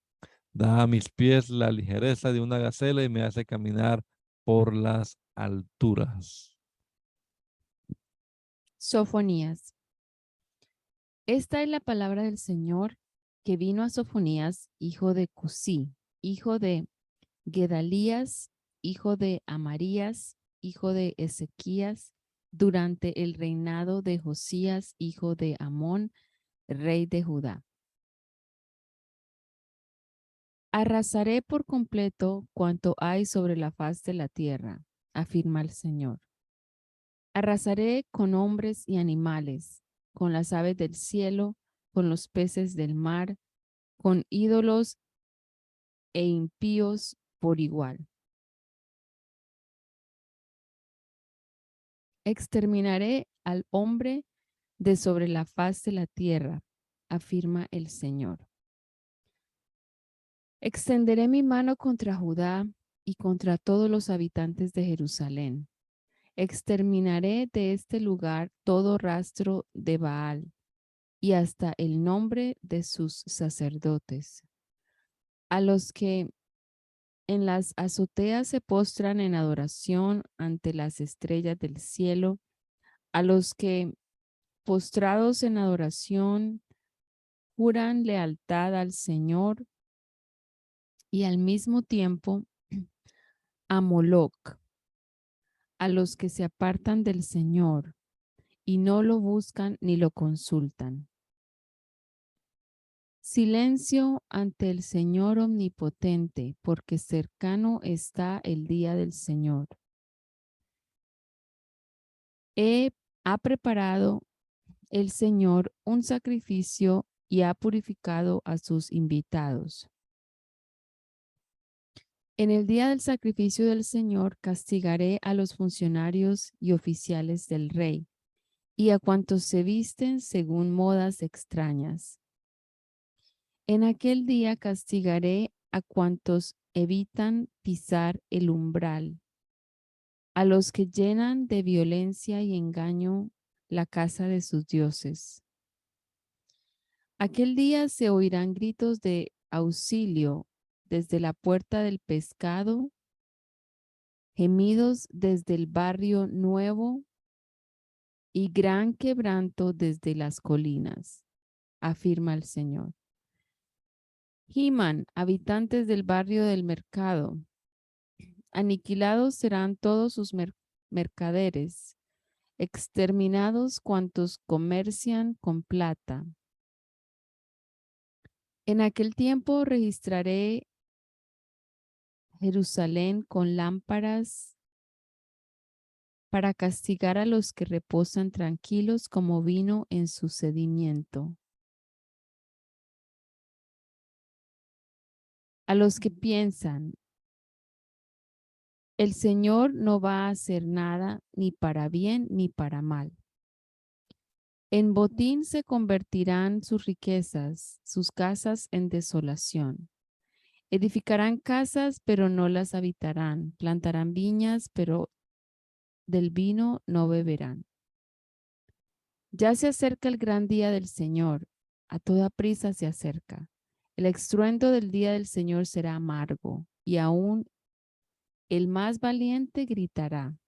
Da a mis pies la ligereza de una gacela y me hace caminar por las alturas. Sofonías. Esta es la palabra del Señor que vino a Sofonías, hijo de Cusí, hijo de Gedalías, hijo de Amarías, hijo de Ezequías, durante el reinado de Josías, hijo de Amón, rey de Judá. Arrasaré por completo cuanto hay sobre la faz de la tierra, afirma el Señor. Arrasaré con hombres y animales, con las aves del cielo, con los peces del mar, con ídolos e impíos por igual. Exterminaré al hombre de sobre la faz de la tierra, afirma el Señor. Extenderé mi mano contra Judá y contra todos los habitantes de Jerusalén. Exterminaré de este lugar todo rastro de Baal y hasta el nombre de sus sacerdotes. A los que en las azoteas se postran en adoración ante las estrellas del cielo, a los que postrados en adoración juran lealtad al Señor y al mismo tiempo a Moloc, a los que se apartan del Señor y no lo buscan ni lo consultan. Silencio ante el Señor omnipotente, porque cercano está el día del Señor. Ha preparado el Señor un sacrificio y ha purificado a sus invitados. En el día del sacrificio del Señor castigaré a los funcionarios y oficiales del rey y a cuantos se visten según modas extrañas. En aquel día castigaré a cuantos evitan pisar el umbral, a los que llenan de violencia y engaño la casa de sus dioses. Aquel día se oirán gritos de auxilio desde la puerta del pescado, gemidos desde el barrio nuevo y gran quebranto desde las colinas, afirma el Señor. Giman, habitantes del barrio del mercado, aniquilados serán todos sus mercaderes, exterminados cuantos comercian con plata. En aquel tiempo registraré Jerusalén con lámparas para castigar a los que reposan tranquilos como vino en su sedimiento. A los que piensan, el Señor no va a hacer nada ni para bien ni para mal. En botín se convertirán sus riquezas, sus casas en desolación. Edificarán casas, pero no las habitarán. Plantarán viñas, pero del vino no beberán. Ya se acerca el gran día del Señor. A toda prisa se acerca. El estruendo del día del Señor será amargo, y aún el más valiente gritará.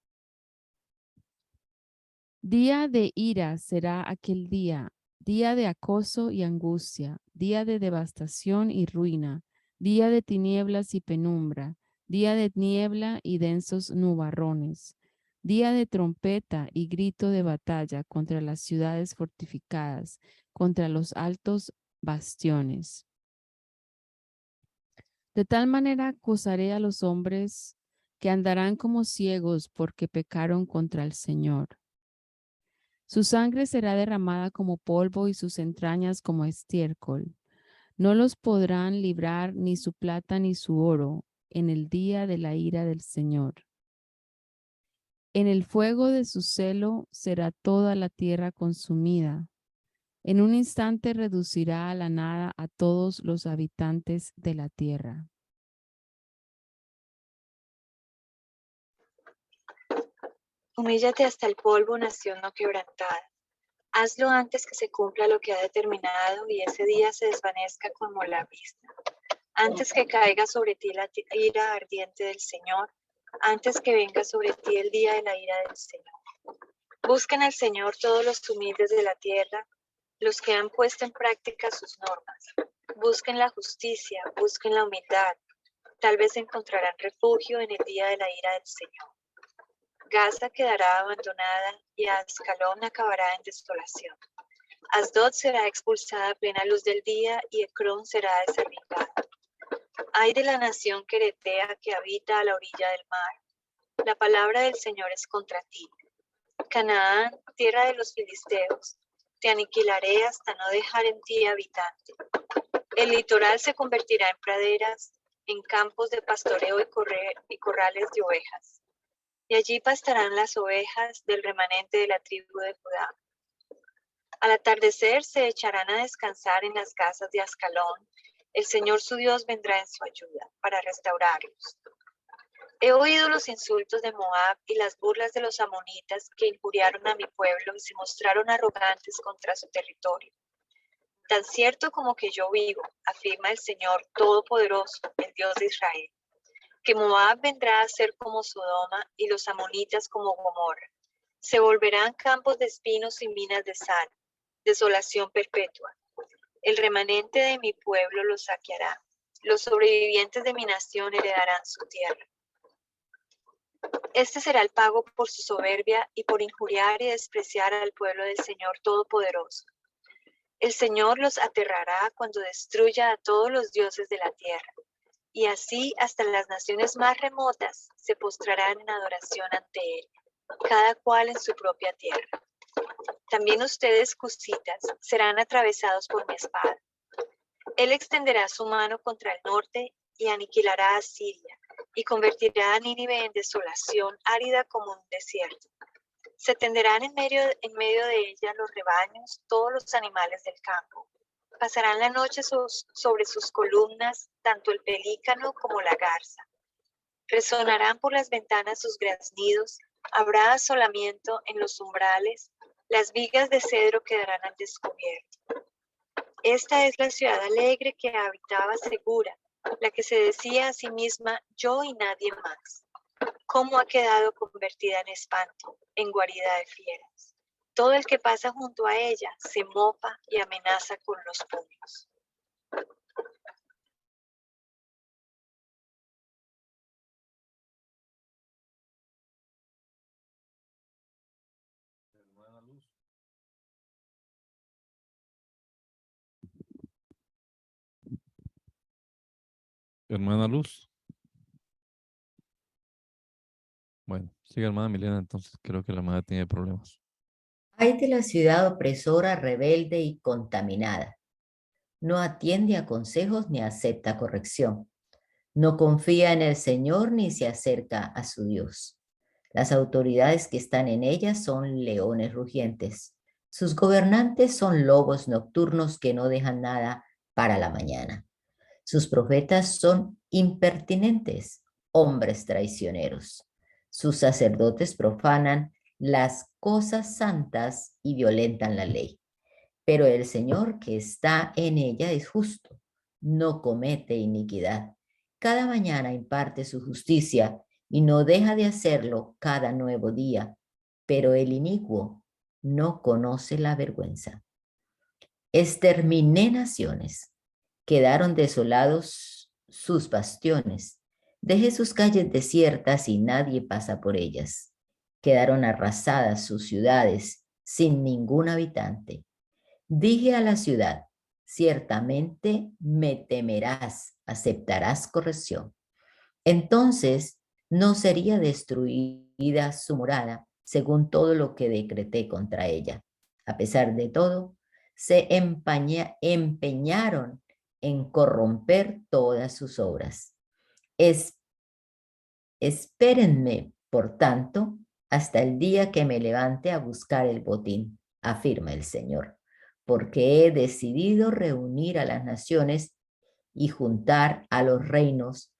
Día de ira será aquel día, día de acoso y angustia, día de devastación y ruina, día de tinieblas y penumbra, día de niebla y densos nubarrones, día de trompeta y grito de batalla contra las ciudades fortificadas, contra los altos bastiones. De tal manera acusaré a los hombres que andarán como ciegos porque pecaron contra el Señor. Su sangre será derramada como polvo y sus entrañas como estiércol. No los podrán librar ni su plata ni su oro en el día de la ira del Señor. En el fuego de su celo será toda la tierra consumida. En un instante reducirá a la nada a todos los habitantes de la tierra. Humíllate hasta el polvo, nación no quebrantada. Hazlo antes que se cumpla lo que ha determinado y ese día se desvanezca como la vista. Antes que caiga sobre ti la ira ardiente del Señor, antes que venga sobre ti el día de la ira del Señor. Busquen al Señor todos los humildes de la tierra, los que han puesto en práctica sus normas. Busquen la justicia, busquen la humildad. Tal vez encontrarán refugio en el día de la ira del Señor. Gaza quedará abandonada y Ascalón acabará en desolación. Asdod será expulsada a plena luz del día y Ecrón será desarraigada. Ay de la nación queretea que habita a la orilla del mar. La palabra del Señor es contra ti. Canaán, tierra de los filisteos, te aniquilaré hasta no dejar en ti habitante. El litoral se convertirá en praderas, en campos de pastoreo y corrales de ovejas. Y allí pastarán las ovejas del remanente de la tribu de Judá. Al atardecer se echarán a descansar en las casas de Ascalón. El Señor su Dios vendrá en su ayuda para restaurarlos. He oído los insultos de Moab y las burlas de los amonitas que injuriaron a mi pueblo y se mostraron arrogantes contra su territorio. Tan cierto como que yo vivo, afirma el Señor Todopoderoso, el Dios de Israel, que Moab vendrá a ser como Sodoma y los amonitas como Gomorra. Se volverán campos de espinos y minas de sal, desolación perpetua. El remanente de mi pueblo los saqueará. Los sobrevivientes de mi nación heredarán su tierra. Este será el pago por su soberbia y por injuriar y despreciar al pueblo del Señor Todopoderoso. El Señor los aterrará cuando destruya a todos los dioses de la tierra, y así hasta las naciones más remotas se postrarán en adoración ante Él, cada cual en su propia tierra. También ustedes, cusitas, serán atravesados por mi espada. Él extenderá su mano contra el norte y aniquilará a Siria, y convertirá a Nínive en desolación árida como un desierto. Se tenderán en medio de ella los rebaños, todos los animales del campo. Pasarán la noche sobre sus columnas, tanto el pelícano como la garza. Resonarán por las ventanas sus graznidos, habrá asolamiento en los umbrales, las vigas de cedro quedarán al descubierto. Esta es la ciudad alegre que habitaba segura, la que se decía a sí misma, yo y nadie más. ¿Cómo ha quedado convertida en espanto, en guarida de fieras? Todo el que pasa junto a ella se mofa y amenaza con los puños. Hermana Luz. Hermana Luz. Bueno, sigue hermana Milena, entonces creo que la madre tiene problemas. Ay de la ciudad opresora, rebelde y contaminada. No atiende a consejos ni acepta corrección. No confía en el Señor ni se acerca a su Dios. Las autoridades que están en ella son leones rugientes. Sus gobernantes son lobos nocturnos que no dejan nada para la mañana. Sus profetas son impertinentes, hombres traicioneros. Sus sacerdotes profanan las cosas santas y violentan la ley. Pero el Señor que está en ella es justo, no comete iniquidad. Cada mañana imparte su justicia y no deja de hacerlo cada nuevo día. Pero el inicuo no conoce la vergüenza. Exterminé naciones, quedaron desolados sus bastiones. Dejé sus calles desiertas y nadie pasa por ellas. Quedaron arrasadas sus ciudades sin ningún habitante. Dije a la ciudad, ciertamente me temerás, aceptarás corrección. Entonces no sería destruida su morada según todo lo que decreté contra ella. A pesar de todo, se empeñaron en corromper todas sus obras. Espérenme, por tanto, hasta el día que me levante a buscar el botín, afirma el Señor, porque he decidido reunir a las naciones y juntar a los reinos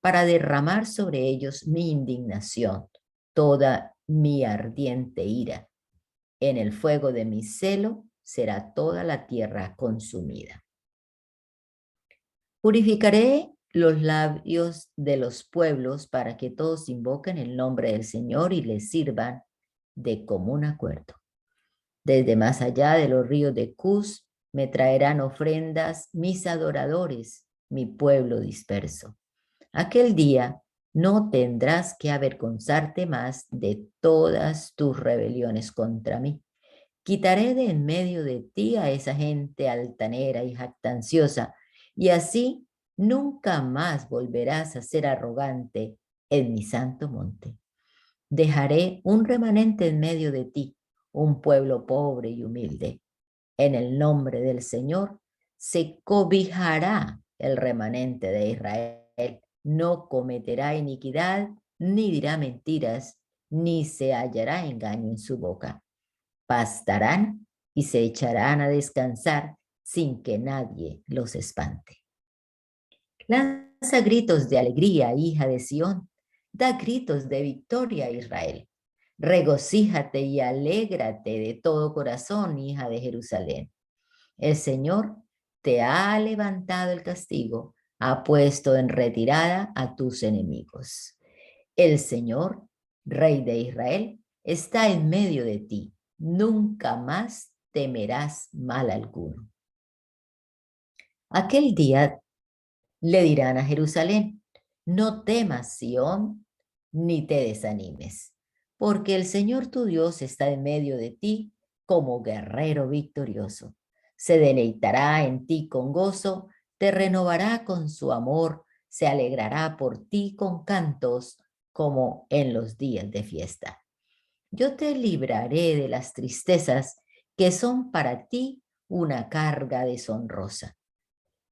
para derramar sobre ellos mi indignación, toda mi ardiente ira. En el fuego de mi celo será toda la tierra consumida. Purificaré los labios de los pueblos para que todos invoquen el nombre del Señor y les sirvan de común acuerdo. Desde más allá de los ríos de Cus me traerán ofrendas mis adoradores, mi pueblo disperso. Aquel día no tendrás que avergonzarte más de todas tus rebeliones contra mí. Quitaré de en medio de ti a esa gente altanera y jactanciosa, y así nunca más volverás a ser arrogante en mi santo monte. Dejaré un remanente en medio de ti, un pueblo pobre y humilde. En el nombre del Señor se cobijará el remanente de Israel. No cometerá iniquidad, ni dirá mentiras, ni se hallará engaño en su boca. Pastarán y se echarán a descansar sin que nadie los espante. Lanza gritos de alegría, hija de Sión. Da gritos de victoria, Israel. Regocíjate y alégrate de todo corazón, hija de Jerusalén. El Señor te ha levantado el castigo, ha puesto en retirada a tus enemigos. El Señor, Rey de Israel, está en medio de ti. Nunca más temerás mal alguno. Aquel día le dirán a Jerusalén, no temas, Sión, ni te desanimes, porque el Señor tu Dios está en medio de ti como guerrero victorioso. Se deleitará en ti con gozo, te renovará con su amor, se alegrará por ti con cantos como en los días de fiesta. Yo te libraré de las tristezas que son para ti una carga deshonrosa.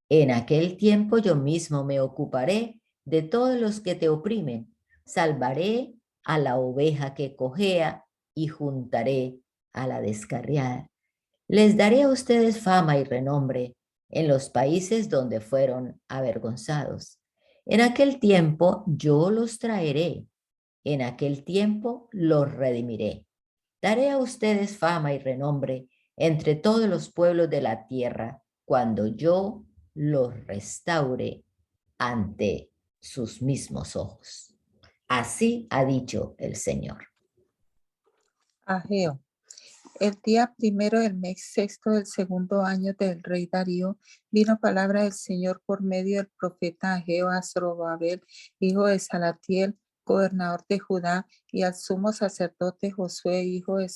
En aquel tiempo yo mismo me ocuparé de todos los que te oprimen, salvaré a la oveja que cojea y juntaré a la descarriada. Les daré a ustedes fama y renombre en los países donde fueron avergonzados. En aquel tiempo yo los traeré, en aquel tiempo los redimiré. Daré a ustedes fama y renombre entre todos los pueblos de la tierra cuando yo los restaure ante sus mismos ojos. Así ha dicho el Señor. Ageo. El día primero del mes sexto del segundo año del rey Darío, vino palabra del Señor por medio del profeta Ageo a Zorobabel, hijo de Salatiel, gobernador de Judá, y al sumo sacerdote Josué, hijo de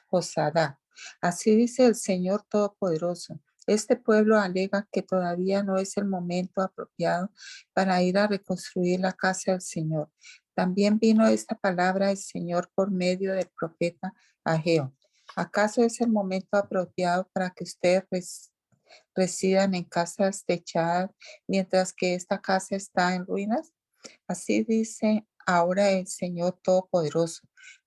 Josadá. Así dice el Señor Todopoderoso. Este pueblo alega que todavía no es el momento apropiado para ir a reconstruir la casa del Señor. También vino esta palabra del Señor por medio del profeta Ageo. ¿Acaso es el momento apropiado para que ustedes residan en casas techadas mientras que esta casa está en ruinas? Así dice ahora el Señor Todopoderoso.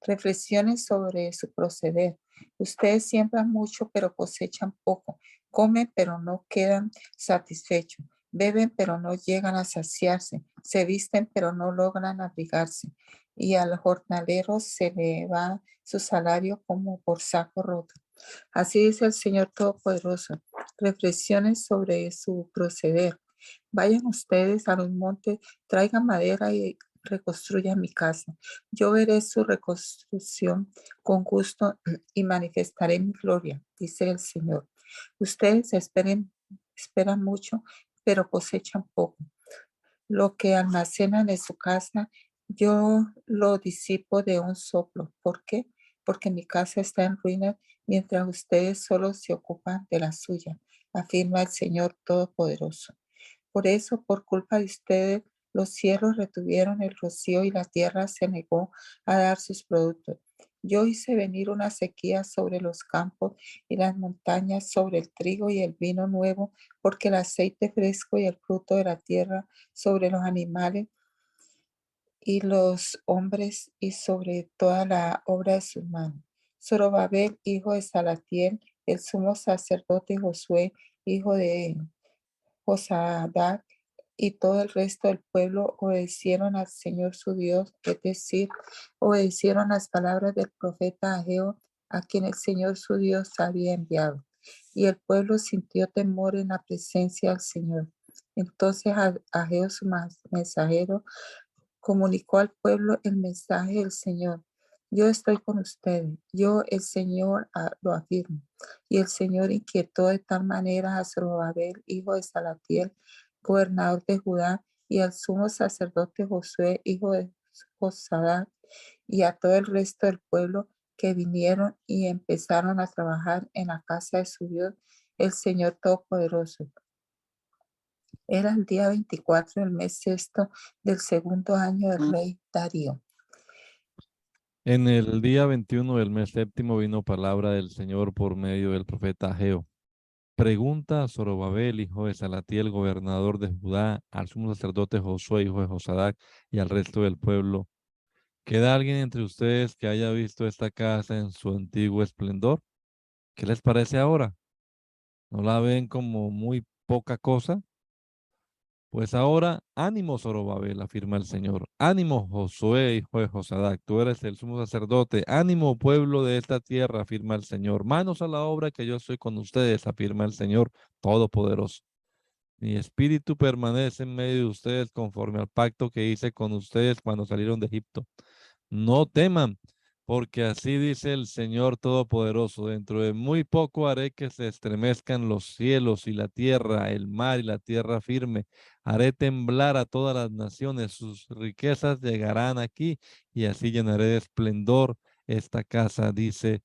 Reflexiones sobre su proceder. Ustedes siembran mucho, pero cosechan poco. Comen, pero no quedan satisfechos. Beben, pero no llegan a saciarse. Se visten, pero no logran abrigarse. Y al jornalero se le va su salario como por saco roto. Así dice el Señor Todopoderoso. Reflexiones sobre su proceder. Vayan ustedes a los montes, traigan madera y reconstruyan mi casa. Yo veré su reconstrucción con gusto y manifestaré mi gloria, dice el Señor. Ustedes esperan mucho, pero cosechan poco. Lo que almacenan en su casa, yo lo disipo de un soplo. ¿Por qué? Porque mi casa está en ruinas mientras ustedes solo se ocupan de la suya, afirma el Señor Todopoderoso. Por eso, por culpa de ustedes, los cielos retuvieron el rocío y la tierra se negó a dar sus productos. Yo hice venir una sequía sobre los campos y las montañas, sobre el trigo y el vino nuevo, porque el aceite fresco y el fruto de la tierra, sobre los animales y los hombres y sobre toda la obra de sus manos. Zorobabel, hijo de Salatiel, el sumo sacerdote Josué, hijo de Josadac, y todo el resto del pueblo obedecieron al Señor su Dios, es decir, obedecieron las palabras del profeta Ageo, a quien el Señor su Dios había enviado. Y el pueblo sintió temor en la presencia del Señor. Entonces Ageo, su mensajero, comunicó al pueblo el mensaje del Señor. Yo estoy con ustedes, yo el Señor lo afirmo. Y el Señor inquietó de tal manera a Zorobabel, hijo de Salatiel, gobernador de Judá, y al sumo sacerdote Josué, hijo de Josadac, y a todo el resto del pueblo, que vinieron y empezaron a trabajar en la casa de su Dios, el Señor Todopoderoso. Era el día 24 del mes sexto del segundo año del rey Darío. En el día 21 del mes séptimo vino palabra del Señor por medio del profeta Ageo. Pregunta a Zorobabel, hijo de Salatiel, gobernador de Judá, al sumo sacerdote Josué, hijo de Josadac, y al resto del pueblo. ¿Queda alguien entre ustedes que haya visto esta casa en su antiguo esplendor? ¿Qué les parece ahora? ¿No la ven como muy poca cosa? Pues ahora, ánimo Zorobabel, afirma el Señor. Ánimo Josué, hijo de Josadac, tú eres el sumo sacerdote. Ánimo pueblo de esta tierra, afirma el Señor. Manos a la obra que yo estoy con ustedes, afirma el Señor Todopoderoso. Mi espíritu permanece en medio de ustedes conforme al pacto que hice con ustedes cuando salieron de Egipto. No teman, porque así dice el Señor Todopoderoso. Dentro de muy poco haré que se estremezcan los cielos y la tierra, el mar y la tierra firme. Haré temblar a todas las naciones, sus riquezas llegarán aquí y así llenaré de esplendor esta casa, dice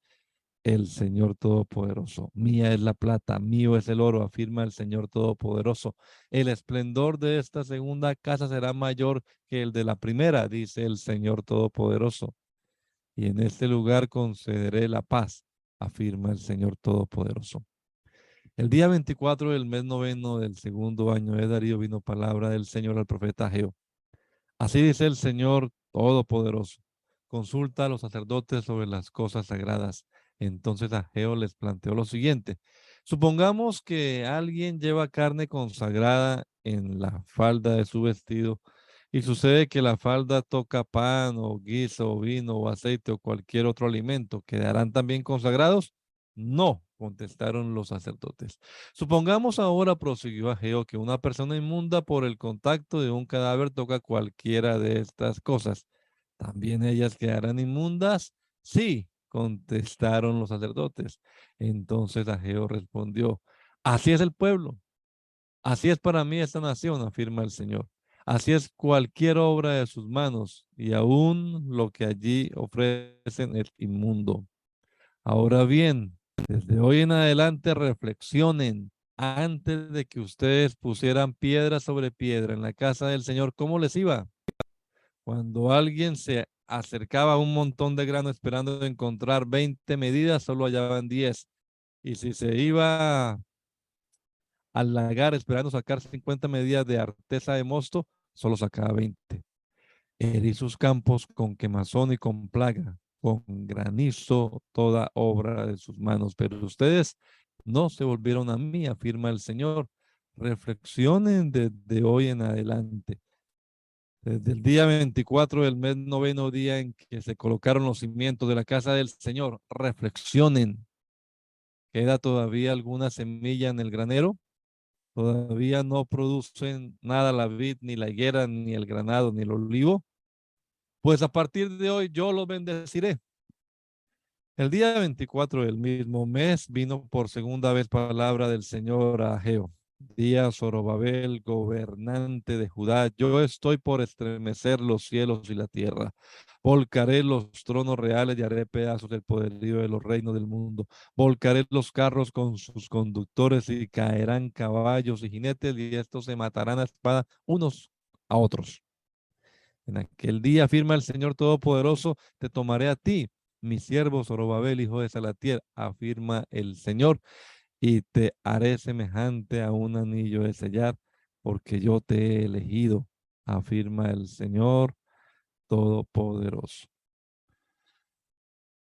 el Señor Todopoderoso. Mía es la plata, mío es el oro, afirma el Señor Todopoderoso. El esplendor de esta segunda casa será mayor que el de la primera, dice el Señor Todopoderoso. Y en este lugar concederé la paz, afirma el Señor Todopoderoso. El día 24 del mes noveno del segundo año de Darío vino palabra del Señor al profeta Ageo. Así dice el Señor Todopoderoso. Consulta a los sacerdotes sobre las cosas sagradas. Entonces Ageo les planteó lo siguiente. Supongamos que alguien lleva carne consagrada en la falda de su vestido y sucede que la falda toca pan o guiso o vino o aceite o cualquier otro alimento. ¿Quedarán también consagrados? No, contestaron los sacerdotes. Supongamos ahora, prosiguió Ageo, que una persona inmunda por el contacto de un cadáver toca cualquiera de estas cosas. ¿También ellas quedarán inmundas? Sí, contestaron los sacerdotes. Entonces Ageo respondió, así es el pueblo, así es para mí esta nación, afirma el Señor. Así es cualquier obra de sus manos, y aún lo que allí ofrecen es inmundo. Ahora bien, desde hoy en adelante reflexionen antes de que ustedes pusieran piedra sobre piedra en la casa del Señor, ¿cómo les iba? Cuando alguien se acercaba a un montón de grano esperando encontrar 20 medidas, solo hallaban 10. Y si se iba al lagar esperando sacar 50 medidas de arteza de mosto, solo sacaba 20. Herí sus campos con quemazón y con plaga, con granizo, toda obra de sus manos. Pero ustedes no se volvieron a mí, afirma el Señor. Reflexionen desde hoy en adelante. Desde el día 24 del mes noveno, día en que se colocaron los cimientos de la casa del Señor, reflexionen. ¿Queda todavía alguna semilla en el granero? ¿Todavía no producen nada la vid, ni la higuera, ni el granado, ni el olivo? Pues a partir de hoy yo los bendeciré. El día 24 del mismo mes vino por segunda vez palabra del Señor a Ageo. Día Zorobabel, gobernante de Judá, yo estoy por estremecer los cielos y la tierra. Volcaré los tronos reales y haré pedazos del poderío de los reinos del mundo. Volcaré los carros con sus conductores y caerán caballos y jinetes y estos se matarán a espada unos a otros. En aquel día, afirma el Señor Todopoderoso, te tomaré a ti, mi siervo Zorobabel, hijo de Salatiel, afirma el Señor, y te haré semejante a un anillo de sellar, porque yo te he elegido, afirma el Señor Todopoderoso.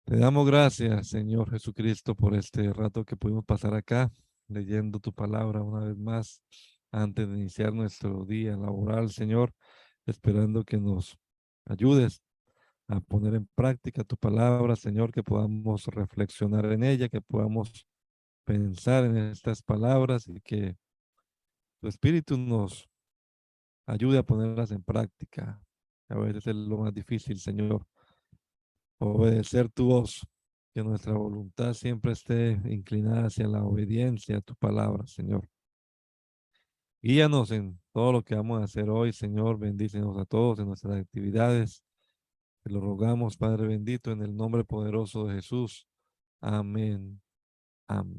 Te damos gracias, Señor Jesucristo, por este rato que pudimos pasar acá, leyendo tu palabra una vez más, antes de iniciar nuestro día laboral, Señor, esperando que nos ayudes a poner en práctica tu palabra, Señor, que podamos reflexionar en ella, que podamos pensar en estas palabras y que tu Espíritu nos ayude a ponerlas en práctica. A veces es lo más difícil, Señor, obedecer tu voz, que nuestra voluntad siempre esté inclinada hacia la obediencia a tu palabra, Señor. Guíanos en todo lo que vamos a hacer hoy, Señor. Bendícenos a todos en nuestras actividades. Te lo rogamos, Padre bendito, en el nombre poderoso de Jesús. Amén. Amén.